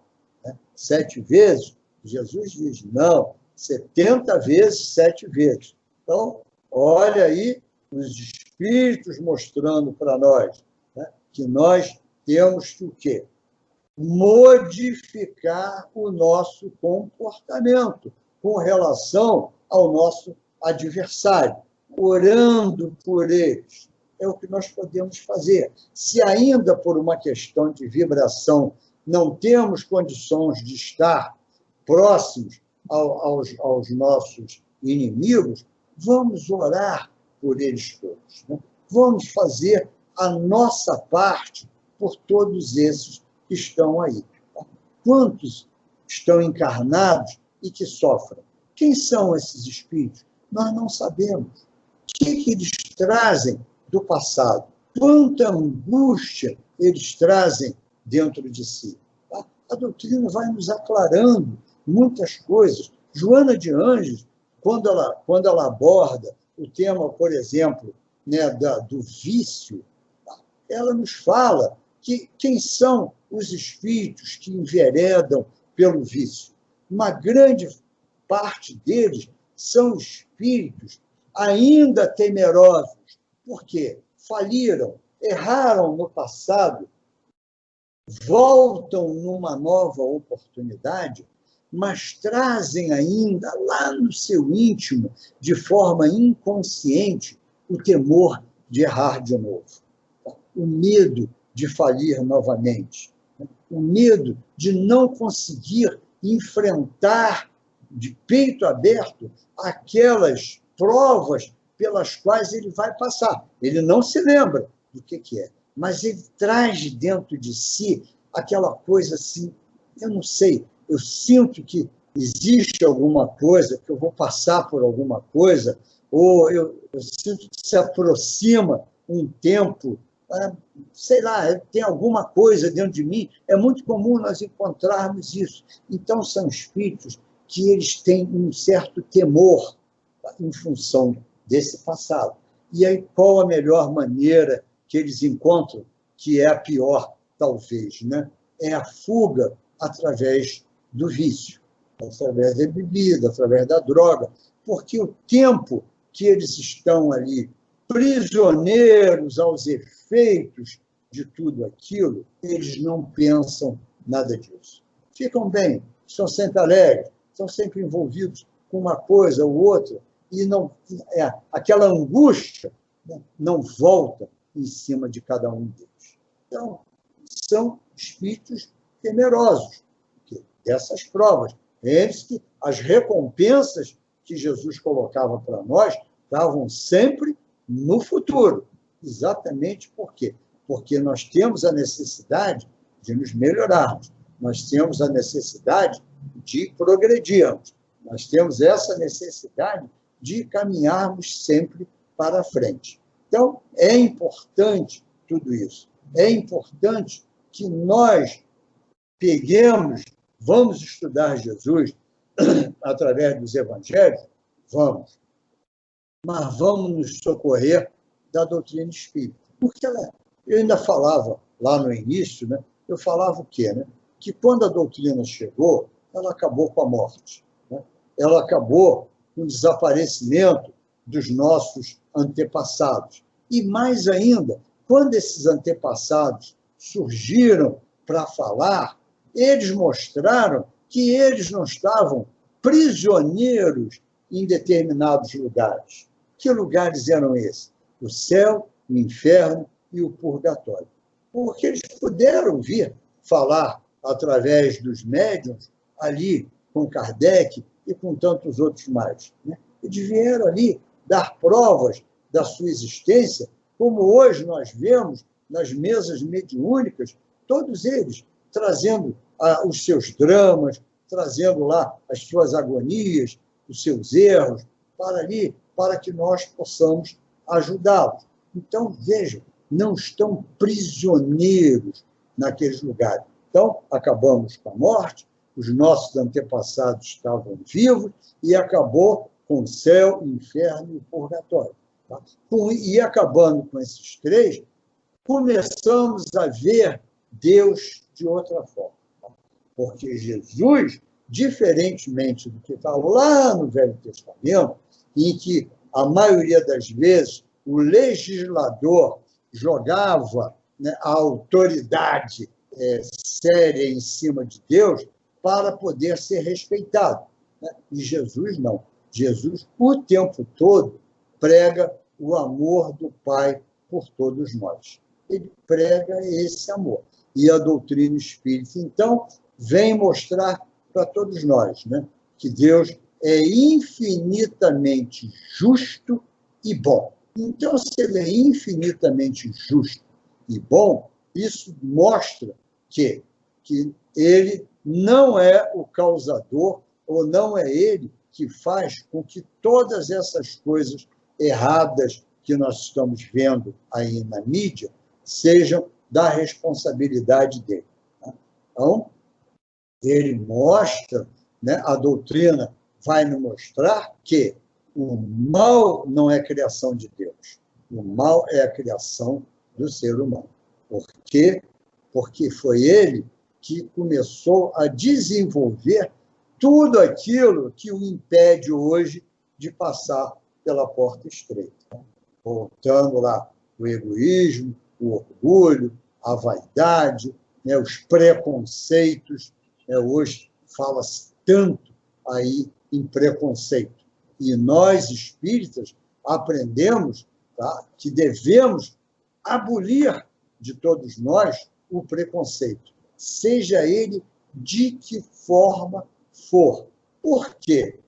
7 vezes? Jesus diz, não, 70 vezes, 7 vezes. Então, olha aí os espíritos mostrando para nós, né, que nós temos que o quê? Modificar o nosso comportamento com relação ao nosso adversário, orando por eles. É o que nós podemos fazer. Se ainda por uma questão de vibração não temos condições de estar próximos aos nossos inimigos, vamos orar por eles todos. Né? Vamos fazer a nossa parte por todos esses que estão aí. Quantos estão encarnados e que sofrem? Quem são esses espíritos? Nós não sabemos. O que eles trazem do passado? Quanta angústia eles trazem dentro de si? A doutrina vai nos aclarando muitas coisas. Joana de Ângeles, quando ela aborda o tema, por exemplo, né, do vício, ela nos fala que quem são os espíritos que enveredam pelo vício. Uma grande parte deles são espíritos ainda temerosos. Por quê? Faliram, erraram no passado, voltam numa nova oportunidade, mas trazem ainda lá no seu íntimo, de forma inconsciente, o temor de errar de novo, o medo de falir novamente, o medo de não conseguir enfrentar de peito aberto aquelas provas pelas quais ele vai passar. Ele não se lembra do que é, mas ele traz dentro de si aquela coisa assim, eu não sei, eu sinto que existe alguma coisa, que eu vou passar por alguma coisa, ou eu sinto que se aproxima um tempo, sei lá, tem alguma coisa dentro de mim. É muito comum nós encontrarmos isso. Então, são espíritos que eles têm um certo temor em função desse passado. E aí, qual a melhor maneira que eles encontram, que é a pior, talvez, né? É a fuga através do vício, através da bebida, através da droga, porque o tempo que eles estão ali prisioneiros aos efeitos de tudo aquilo, eles não pensam nada disso. Ficam bem, são sempre alegres, estão sempre envolvidos com uma coisa ou outra, e não, aquela angústia, né, não volta em cima de cada um deles. Então, são espíritos temerosos dessas provas. Eles que as recompensas que Jesus colocava para nós estavam sempre no futuro. Exatamente por quê? Porque nós temos a necessidade de nos melhorarmos, nós temos a necessidade de progredirmos, nós temos essa necessidade de caminharmos sempre para frente. Então, é importante tudo isso. É importante que nós peguemos, vamos estudar Jesus através dos evangelhos? Vamos. Mas vamos nos socorrer da doutrina espírita. Porque eu ainda falava lá no início, né? Eu falava o quê? Né? Que quando a doutrina chegou, ela acabou com a morte. Né? Ela acabou com o desaparecimento dos nossos antepassados. E mais ainda, quando esses antepassados surgiram para falar, eles mostraram que eles não estavam prisioneiros em determinados lugares. Que lugares eram esses? O céu, o inferno e o purgatório. Porque eles puderam vir falar através dos médiuns ali com Kardec e com tantos outros mais. Né? Eles vieram ali dar provas da sua existência, como hoje nós vemos nas mesas mediúnicas, todos eles trazendo os seus dramas, trazendo lá as suas agonias, os seus erros, para que nós possamos ajudá-los. Então, vejam, não estão prisioneiros naqueles lugares. Então, acabamos com a morte, os nossos antepassados estavam vivos, e acabou com o céu, o inferno e o purgatório. Tá? E acabando com esses três, começamos a ver Deus de outra forma. Porque Jesus, diferentemente do que está lá no Velho Testamento, em que a maioria das vezes o legislador jogava, né, a autoridade séria em cima de Deus para poder ser respeitado. Né? E Jesus não. Jesus, o tempo todo, prega o amor do Pai por todos nós. Ele prega esse amor. E a doutrina espírita, então, vem mostrar para todos nós, né, que Deus é infinitamente justo e bom. Então, se ele é infinitamente justo e bom, isso mostra que ele não é o causador, ou não é ele que faz com que todas essas coisas erradas que nós estamos vendo aí na mídia sejam da responsabilidade dele. Então, ele mostra, né, a doutrina vai nos mostrar que o mal não é criação de Deus. O mal é a criação do ser humano. Por quê? Porque foi ele que começou a desenvolver tudo aquilo que o impede hoje de passar pela porta estreita. Voltando lá, o egoísmo, o orgulho, a vaidade, né, os preconceitos. Hoje fala-se tanto aí em preconceito. E nós, espíritas, aprendemos, tá, que devemos abolir de todos nós o preconceito, seja ele de que forma for. Por quê?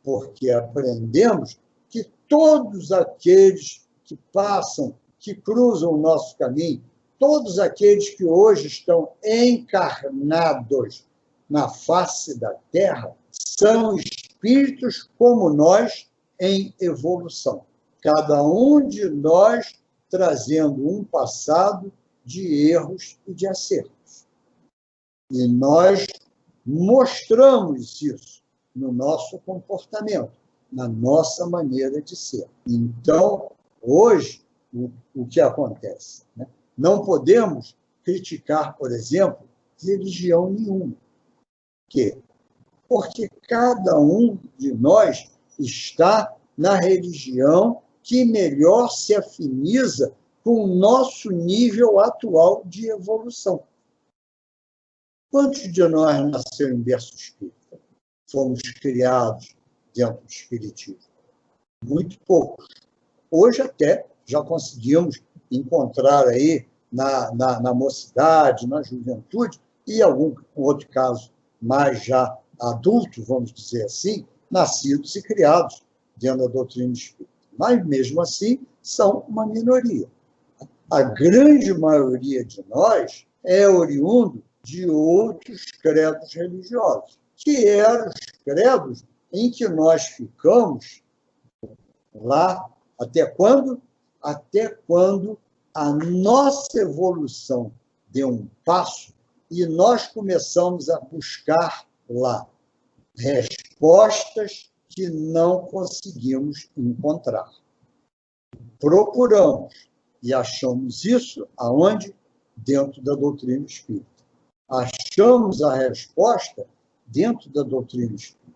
Porque aprendemos que todos aqueles que passam, que cruzam o nosso caminho, todos aqueles que hoje estão encarnados na face da Terra, são espíritos como nós em evolução. Cada um de nós trazendo um passado de erros e de acertos. E nós mostramos isso no nosso comportamento, na nossa maneira de ser. Então, hoje, o que acontece? Né? Não podemos criticar, por exemplo, religião nenhuma. Por quê? Porque cada um de nós está na religião que melhor se afiniza com o nosso nível atual de evolução. Quantos de nós nasceram em berço espírita? Fomos criados dentro do espiritismo? Muito poucos. Hoje até já conseguimos encontrar aí na mocidade, na juventude, e algum outro caso mais já adulto, vamos dizer assim, nascidos e criados dentro da doutrina espírita. Mas, mesmo assim, são uma minoria. A grande maioria de nós é oriundo de outros credos religiosos, que eram os credos em que nós ficamos lá até quando? Até quando a nossa evolução deu um passo e nós começamos a buscar lá respostas que não conseguimos encontrar. Procuramos e achamos isso aonde? Dentro da doutrina espírita. Achamos a resposta dentro da doutrina espírita.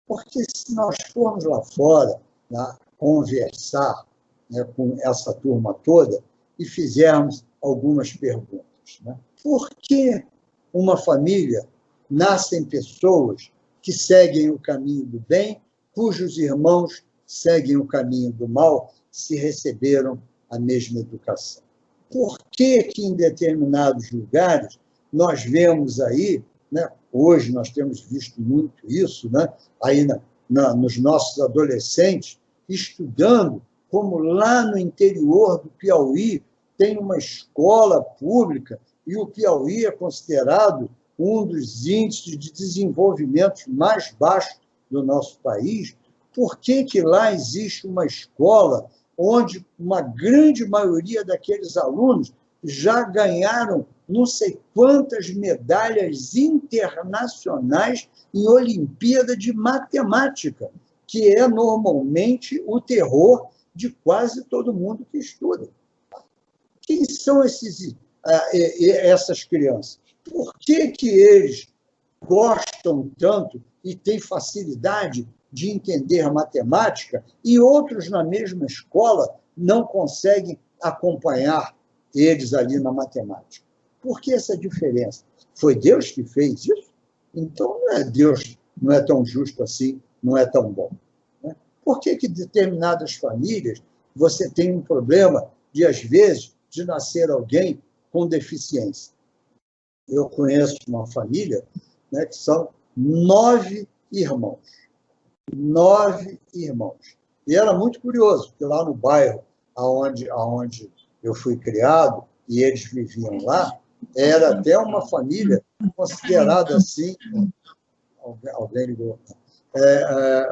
Porque se nós formos lá fora, né, conversar, né, com essa turma toda e fizermos algumas perguntas. Né? Por que uma família nascem pessoas que seguem o caminho do bem, cujos irmãos seguem o caminho do mal, se receberam a mesma educação? Por que que em determinados lugares nós vemos aí, né, hoje nós temos visto muito isso, né, aí nos nossos adolescentes, estudando, como lá no interior do Piauí tem uma escola pública e o Piauí é considerado um dos índices de desenvolvimento mais baixos do nosso país. Por que que lá existe uma escola onde uma grande maioria daqueles alunos já ganharam não sei quantas medalhas internacionais em Olimpíada de Matemática, que é normalmente o terror de quase todo mundo que estuda? Quem são essas crianças? Por que que eles gostam tanto e têm facilidade de entender matemática e outros na mesma escola não conseguem acompanhar eles ali na matemática? Por que essa diferença? Foi Deus que fez isso? Então, Deus não é tão justo assim, não é tão bom. Né? Por que que determinadas famílias você tem um problema de, às vezes, de nascer alguém com deficiência? Eu conheço uma família, né, que são 9 irmãos. 9 irmãos. E era muito curioso, porque lá no bairro onde eu fui criado, e eles viviam lá, era até uma família considerada assim, alguém ligou,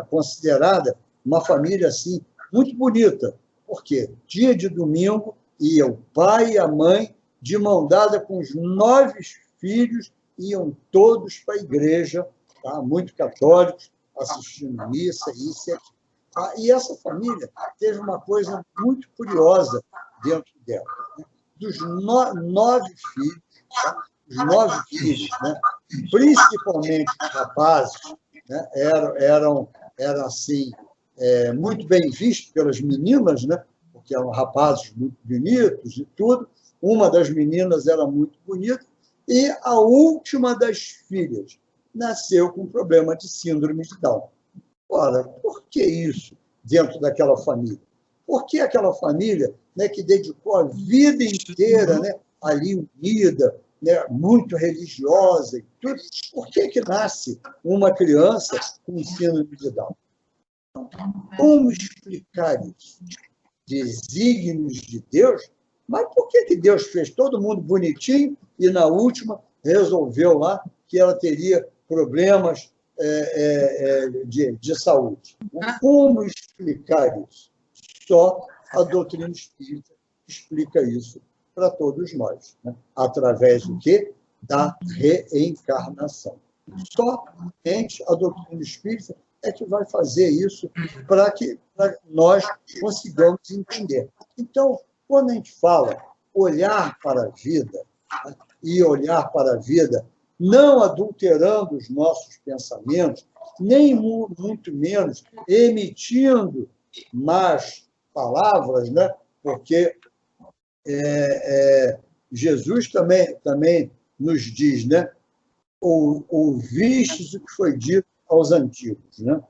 considerada uma família assim, muito bonita. Por quê? Dia de domingo, ia o pai e a mãe, de mão dada com os 9 filhos, iam todos para a igreja, tá? Muito católicos, assistindo missa, isso e aquilo. Tá? E essa família teve uma coisa muito curiosa dentro dela. Né? Dos 9 filhos, tá? Os 9 filhos, né? Principalmente rapazes, né? eram assim, muito bem vistos pelas meninas, né? que eram rapazes muito bonitos e tudo. Uma das meninas era muito bonita, e a última das filhas nasceu com problema de síndrome de Down. Ora, por que isso dentro daquela família? Por que aquela família, né, que dedicou a vida inteira, né, ali unida, né, muito religiosa e tudo, por que nasce uma criança com síndrome de Down? Como explicar isso? Desígnios de Deus? Mas por que Deus fez todo mundo bonitinho e, na última, resolveu lá que ela teria problemas de saúde? Como explicar isso? Só a doutrina espírita explica isso para todos nós, né? Através do quê? Da reencarnação. Somente a doutrina espírita é que vai fazer isso para que nós consigamos entender. Então, quando a gente fala olhar para a vida, né, e olhar para a vida não adulterando os nossos pensamentos, nem muito menos emitindo más palavras, né? Porque Jesus também nos diz, né? Ouvistes o que foi dito aos antigos, né?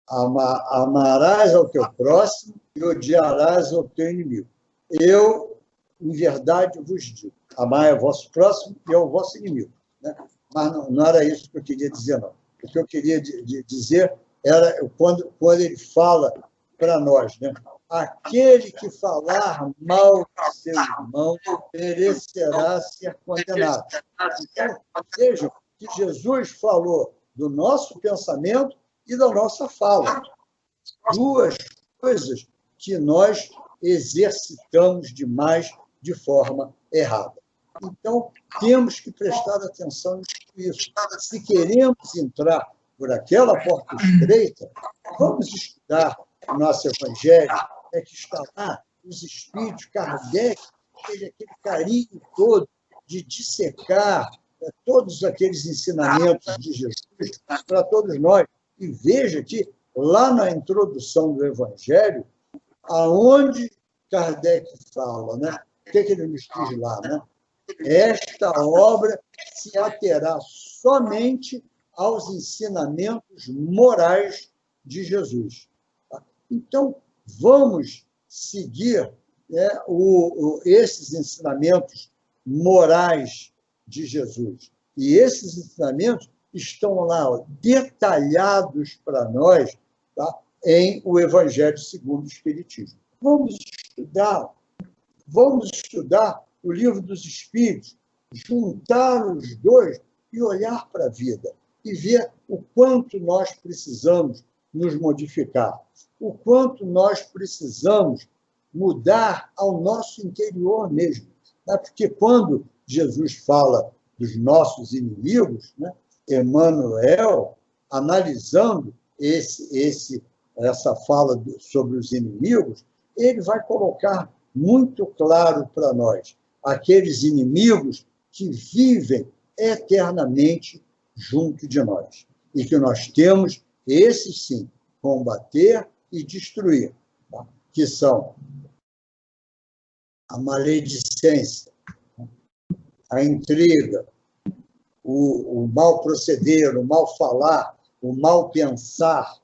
Amarás ao teu próximo e odiarás ao teu inimigo. Eu, em verdade, vos digo, amai ao vosso próximo e ao vosso inimigo, né? Mas não era isso que eu queria dizer, não. O que eu queria dizer era quando ele fala para nós, né? Aquele que falar mal do seu irmão merecerá ser condenado. Então, vejam que Jesus falou do nosso pensamento e da nossa fala. Duas coisas que nós exercitamos demais de forma errada. Então, temos que prestar atenção nisso. Se queremos entrar por aquela porta estreita, vamos estudar o nosso Evangelho, que está lá, os Espíritos, Kardec, aquele carinho todo de dissecar todos aqueles ensinamentos de Jesus para todos nós. E veja que, lá na introdução do Evangelho, aonde Kardec fala, né? O que ele nos diz lá, né? Esta obra se aterá somente aos ensinamentos morais de Jesus. Então, vamos seguir, né, esses ensinamentos morais de Jesus. E esses ensinamentos estão lá, ó, detalhados para nós, tá, em o Evangelho segundo o Espiritismo. Vamos estudar o Livro dos Espíritos, juntar os dois e olhar para a vida e ver o quanto nós precisamos nos modificar, o quanto nós precisamos mudar ao nosso interior mesmo. Né? Porque quando Jesus fala dos nossos inimigos, né, Emmanuel, analisando essa fala sobre os inimigos, ele vai colocar muito claro para nós aqueles inimigos que vivem eternamente junto de nós e que nós temos, esses sim, combater e destruir, tá? Que são a maledicência, a intriga, o mal proceder, o mal falar, o mal pensar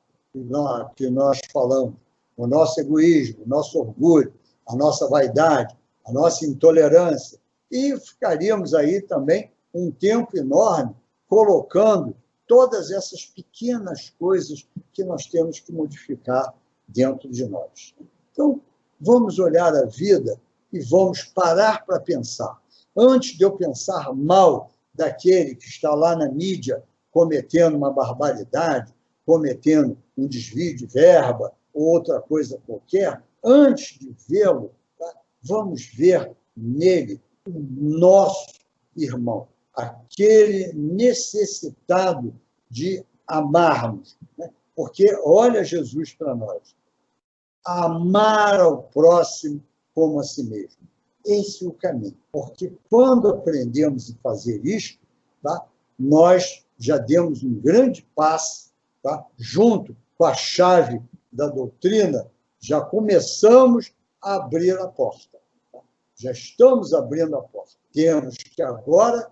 que nós falamos, o nosso egoísmo, o nosso orgulho, a nossa vaidade, a nossa intolerância. E ficaríamos aí também um tempo enorme colocando todas essas pequenas coisas que nós temos que modificar dentro de nós. Então, vamos olhar a vida e vamos parar para pensar. Antes de eu pensar mal daquele que está lá na mídia cometendo uma barbaridade, cometendo um desvio de verba ou outra coisa qualquer, antes de vê-lo, tá, vamos ver nele o nosso irmão, aquele necessitado de amarmos, né? Porque olha Jesus para nós, amar ao próximo como a si mesmo. Esse é o caminho, porque quando aprendemos a fazer isso, tá, nós já demos um grande passo, tá, junto com a chave da doutrina, já começamos abrir a porta. Já estamos abrindo a porta. Temos que agora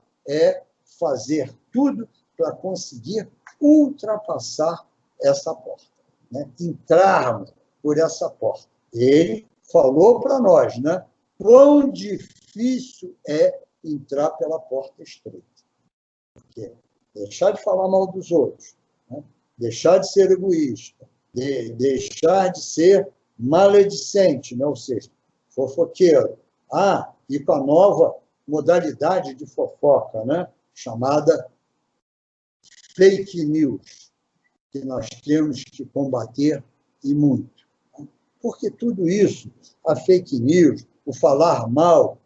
fazer tudo para conseguir ultrapassar essa porta, né? Entrarmos por essa porta. Ele falou para nós, né? Quão difícil é entrar pela porta estreita. Porque deixar de falar mal dos outros, né? Deixar de ser egoísta, deixar de ser maledicente, né? Ou seja, fofoqueiro. E com a nova modalidade de fofoca, né? Chamada fake news, que nós temos que combater e muito. Porque tudo isso, a fake news, o falar mal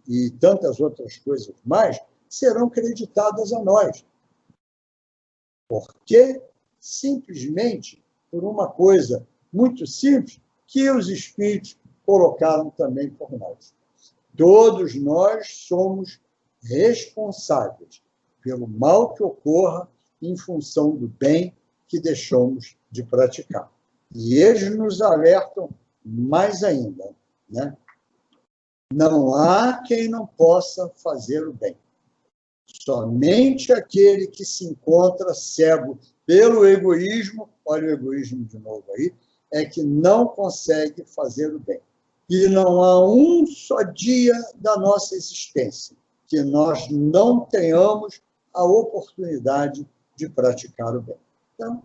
e tantas outras coisas mais, serão creditadas a nós. Porque simplesmente por uma coisa muito simples que os espíritos colocaram também por nós. Todos nós somos responsáveis pelo mal que ocorra em função do bem que deixamos de praticar. E eles nos alertam mais ainda, né? Não há quem não possa fazer o bem. Somente aquele que se encontra cego pelo egoísmo, olha o egoísmo de novo aí, é que não consegue fazer o bem. E não há um só dia da nossa existência que nós não tenhamos a oportunidade de praticar o bem. Então,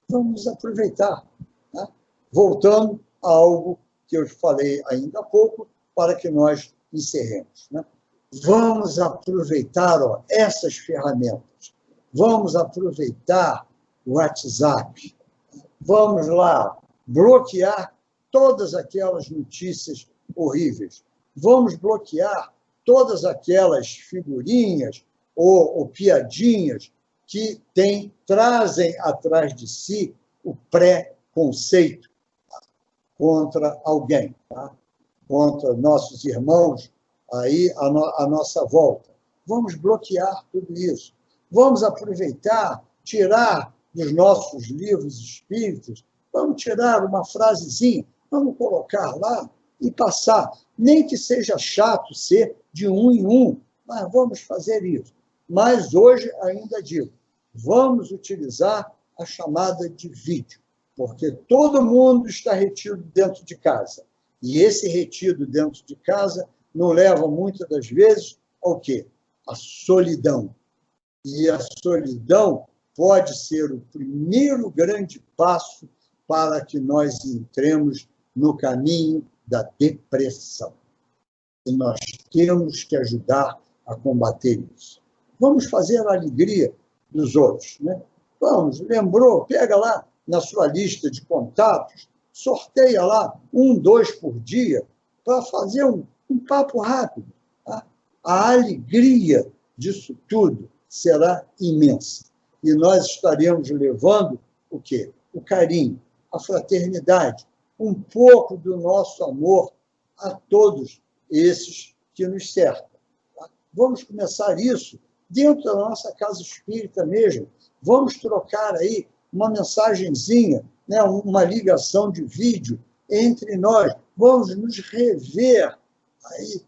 vamos aproveitar, né? Voltando a algo que eu falei ainda há pouco, para que nós encerremos, né? Vamos aproveitar essas ferramentas. Vamos aproveitar o WhatsApp. Vamos lá bloquear todas aquelas notícias horríveis. Vamos bloquear todas aquelas figurinhas ou piadinhas que trazem atrás de si o preconceito contra alguém, tá? Contra nossos irmãos aí à nossa volta. Vamos bloquear tudo isso. Vamos aproveitar, tirar dos nossos livros espíritas, vamos tirar uma frasezinha, vamos colocar lá e passar. Nem que seja chato ser de um em um, mas vamos fazer isso. Mas hoje ainda digo, vamos utilizar a chamada de vídeo, porque todo mundo está retido dentro de casa. E esse retido dentro de casa não leva, muitas das vezes, ao quê? A solidão. E a solidão pode ser o primeiro grande passo para que nós entremos no caminho da depressão. E nós temos que ajudar a combater isso. Vamos fazer a alegria dos outros, né? Vamos, lembrou? Pega lá na sua lista de contatos, sorteia lá 1, 2 por dia para fazer um papo rápido. Tá? A alegria disso tudo será imensa. E nós estaremos levando o quê? O carinho, a fraternidade, um pouco do nosso amor a todos esses que nos cercam. Tá? Vamos começar isso dentro da nossa casa espírita mesmo. Vamos trocar aí uma mensagenzinha, né, uma ligação de vídeo entre nós. Vamos nos rever aí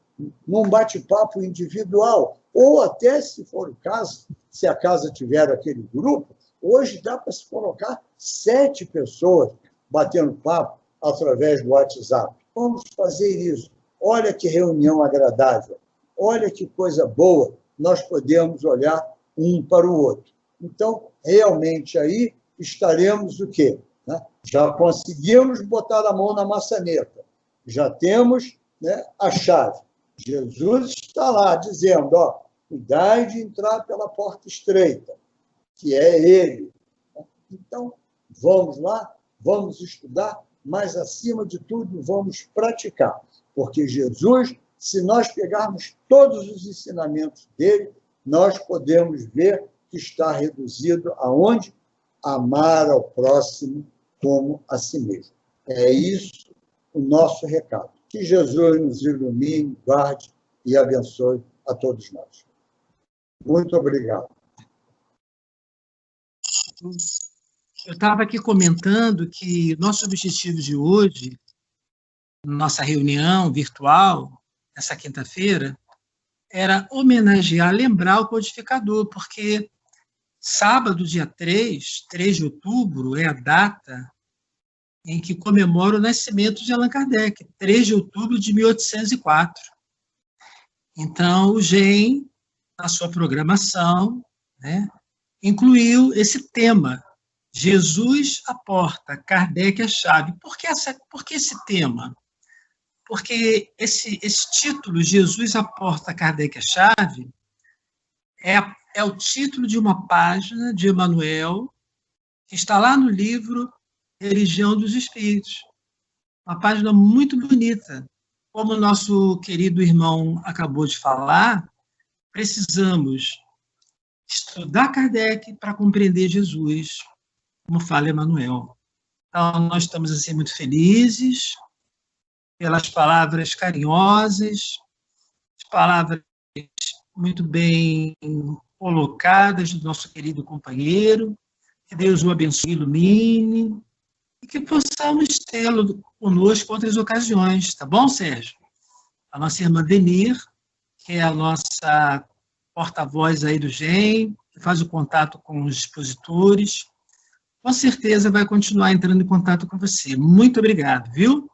num bate-papo individual, ou até, se for o caso, se a casa tiver aquele grupo, hoje dá para se colocar 7 pessoas batendo papo através do WhatsApp. Vamos fazer isso. Olha que reunião agradável, olha que coisa boa, nós podemos olhar um para o outro. Então, realmente aí estaremos o quê? Né? Já conseguimos botar a mão na maçaneta, já temos, né, a chave. Jesus está lá dizendo, cuidai de entrar pela porta estreita, que é Ele. Então, vamos lá, vamos estudar, mas, acima de tudo, vamos praticar. Porque Jesus, se nós pegarmos todos os ensinamentos dele, nós podemos ver que está reduzido aonde? Amar ao próximo como a si mesmo. É isso o nosso recado. Que Jesus nos ilumine, guarde e abençoe a todos nós. Muito obrigado. Eu estava aqui comentando que nosso objetivo de hoje nossa reunião virtual, essa quinta-feira, era homenagear, lembrar o codificador, porque sábado, dia 3 de outubro, é a data em que comemora o nascimento de Allan Kardec, 3 de outubro de 1804. Então, o GEM, na sua programação, né, incluiu esse tema, Jesus a porta, Kardec a chave. Por que esse tema? Porque esse título, Jesus a porta, Kardec a chave, é o título de uma página de Emmanuel, que está lá no livro Religião dos Espíritos. Uma página muito bonita. Como o nosso querido irmão acabou de falar, precisamos estudar Kardec para compreender Jesus, como fala Emmanuel. Então, nós estamos assim, muito felizes pelas palavras carinhosas, as palavras muito bem colocadas do nosso querido companheiro. Que Deus o abençoe e ilumine, e que possamos tê-lo conosco em outras ocasiões, tá bom, Sérgio? A nossa irmã Denir, que é a nossa porta-voz aí do GEM, que faz o contato com os expositores, com certeza vai continuar entrando em contato com você. Muito obrigado, viu?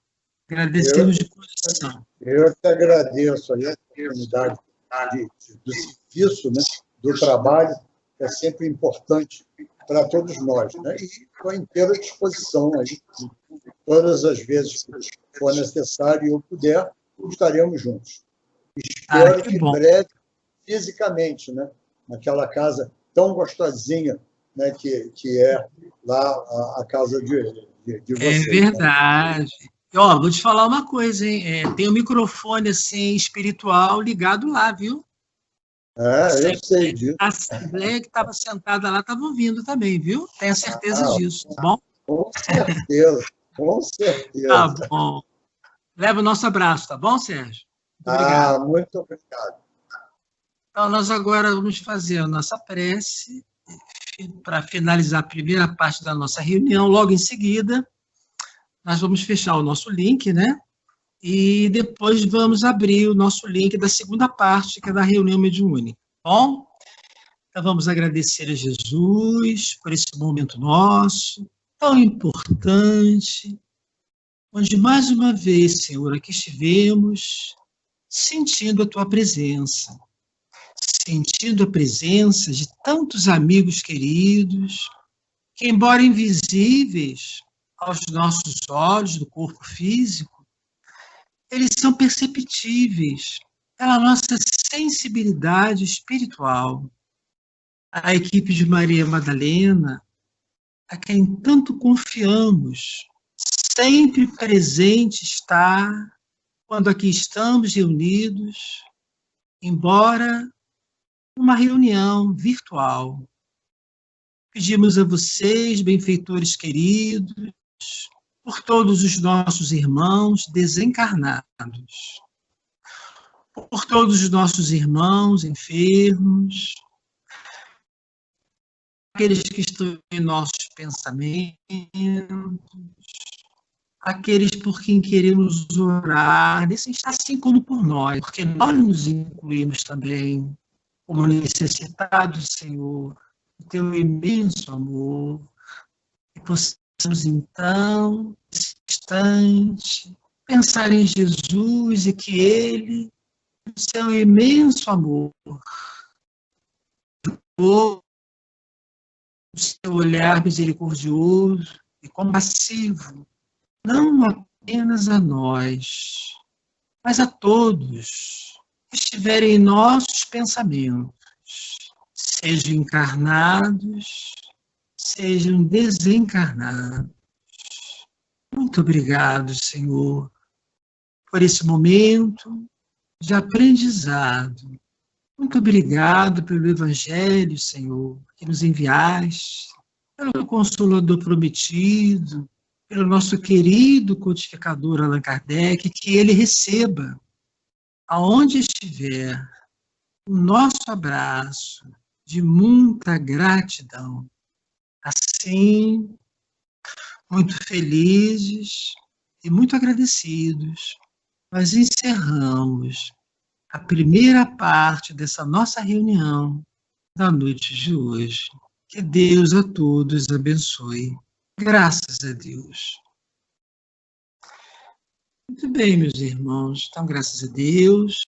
Agradecemos de coração. Eu que agradeço aí a oportunidade do serviço, né, do trabalho, que é sempre importante para todos nós, né? E estou inteira disposição aí, todas as vezes que for necessário e eu puder, estaremos juntos. Espero que breve, fisicamente, né? Naquela casa tão gostosinha, né? que é lá a casa de vocês. É verdade. Né? E, ó, vou te falar uma coisa, hein? Tem um microfone assim, espiritual ligado lá, viu? Eu sei disso. A assembleia que estava sentada lá estava ouvindo também, viu? Tenho certeza disso, tá bom? Com certeza, com certeza. Tá bom. Leva o nosso abraço, tá bom, Sérgio? Muito obrigado. Muito obrigado. Então, nós agora vamos fazer a nossa prece para finalizar a primeira parte da nossa reunião. Logo em seguida, nós vamos fechar o nosso link, né? E depois vamos abrir o nosso link da segunda parte, que é da reunião mediúnica. Bom? Então, vamos agradecer a Jesus por esse momento nosso, tão importante, onde mais uma vez, Senhor, aqui estivemos sentindo a Tua presença, sentindo a presença de tantos amigos queridos, que, embora invisíveis aos nossos olhos do corpo físico, eles são perceptíveis pela nossa sensibilidade espiritual. A equipe de Maria Madalena, a quem tanto confiamos, sempre presente está quando aqui estamos reunidos, embora numa reunião virtual. Pedimos a vocês, benfeitores queridos, por todos os nossos irmãos desencarnados, por todos os nossos irmãos enfermos, aqueles que estão em nossos pensamentos, aqueles por quem queremos orar, assim como por nós, porque nós nos incluímos também como necessitados, Senhor, do Teu imenso amor, e possamos, então, nesse instante, pensar em Jesus e que Ele, no seu imenso amor, o seu olhar misericordioso e compassivo, não apenas a nós, mas a todos que estiverem em nossos pensamentos, sejam encarnados, sejam desencarnados. Muito obrigado, Senhor, por esse momento de aprendizado. Muito obrigado pelo Evangelho, Senhor, que nos enviaste, pelo Consolador prometido, pelo nosso querido codificador Allan Kardec, que ele receba, aonde estiver, o nosso abraço de muita gratidão. Assim, muito felizes, e muito agradecidos, nós encerramos a primeira parte dessa nossa reunião da noite de hoje. Que Deus a todos abençoe. Graças a Deus. Muito bem, meus irmãos. Então, graças a Deus.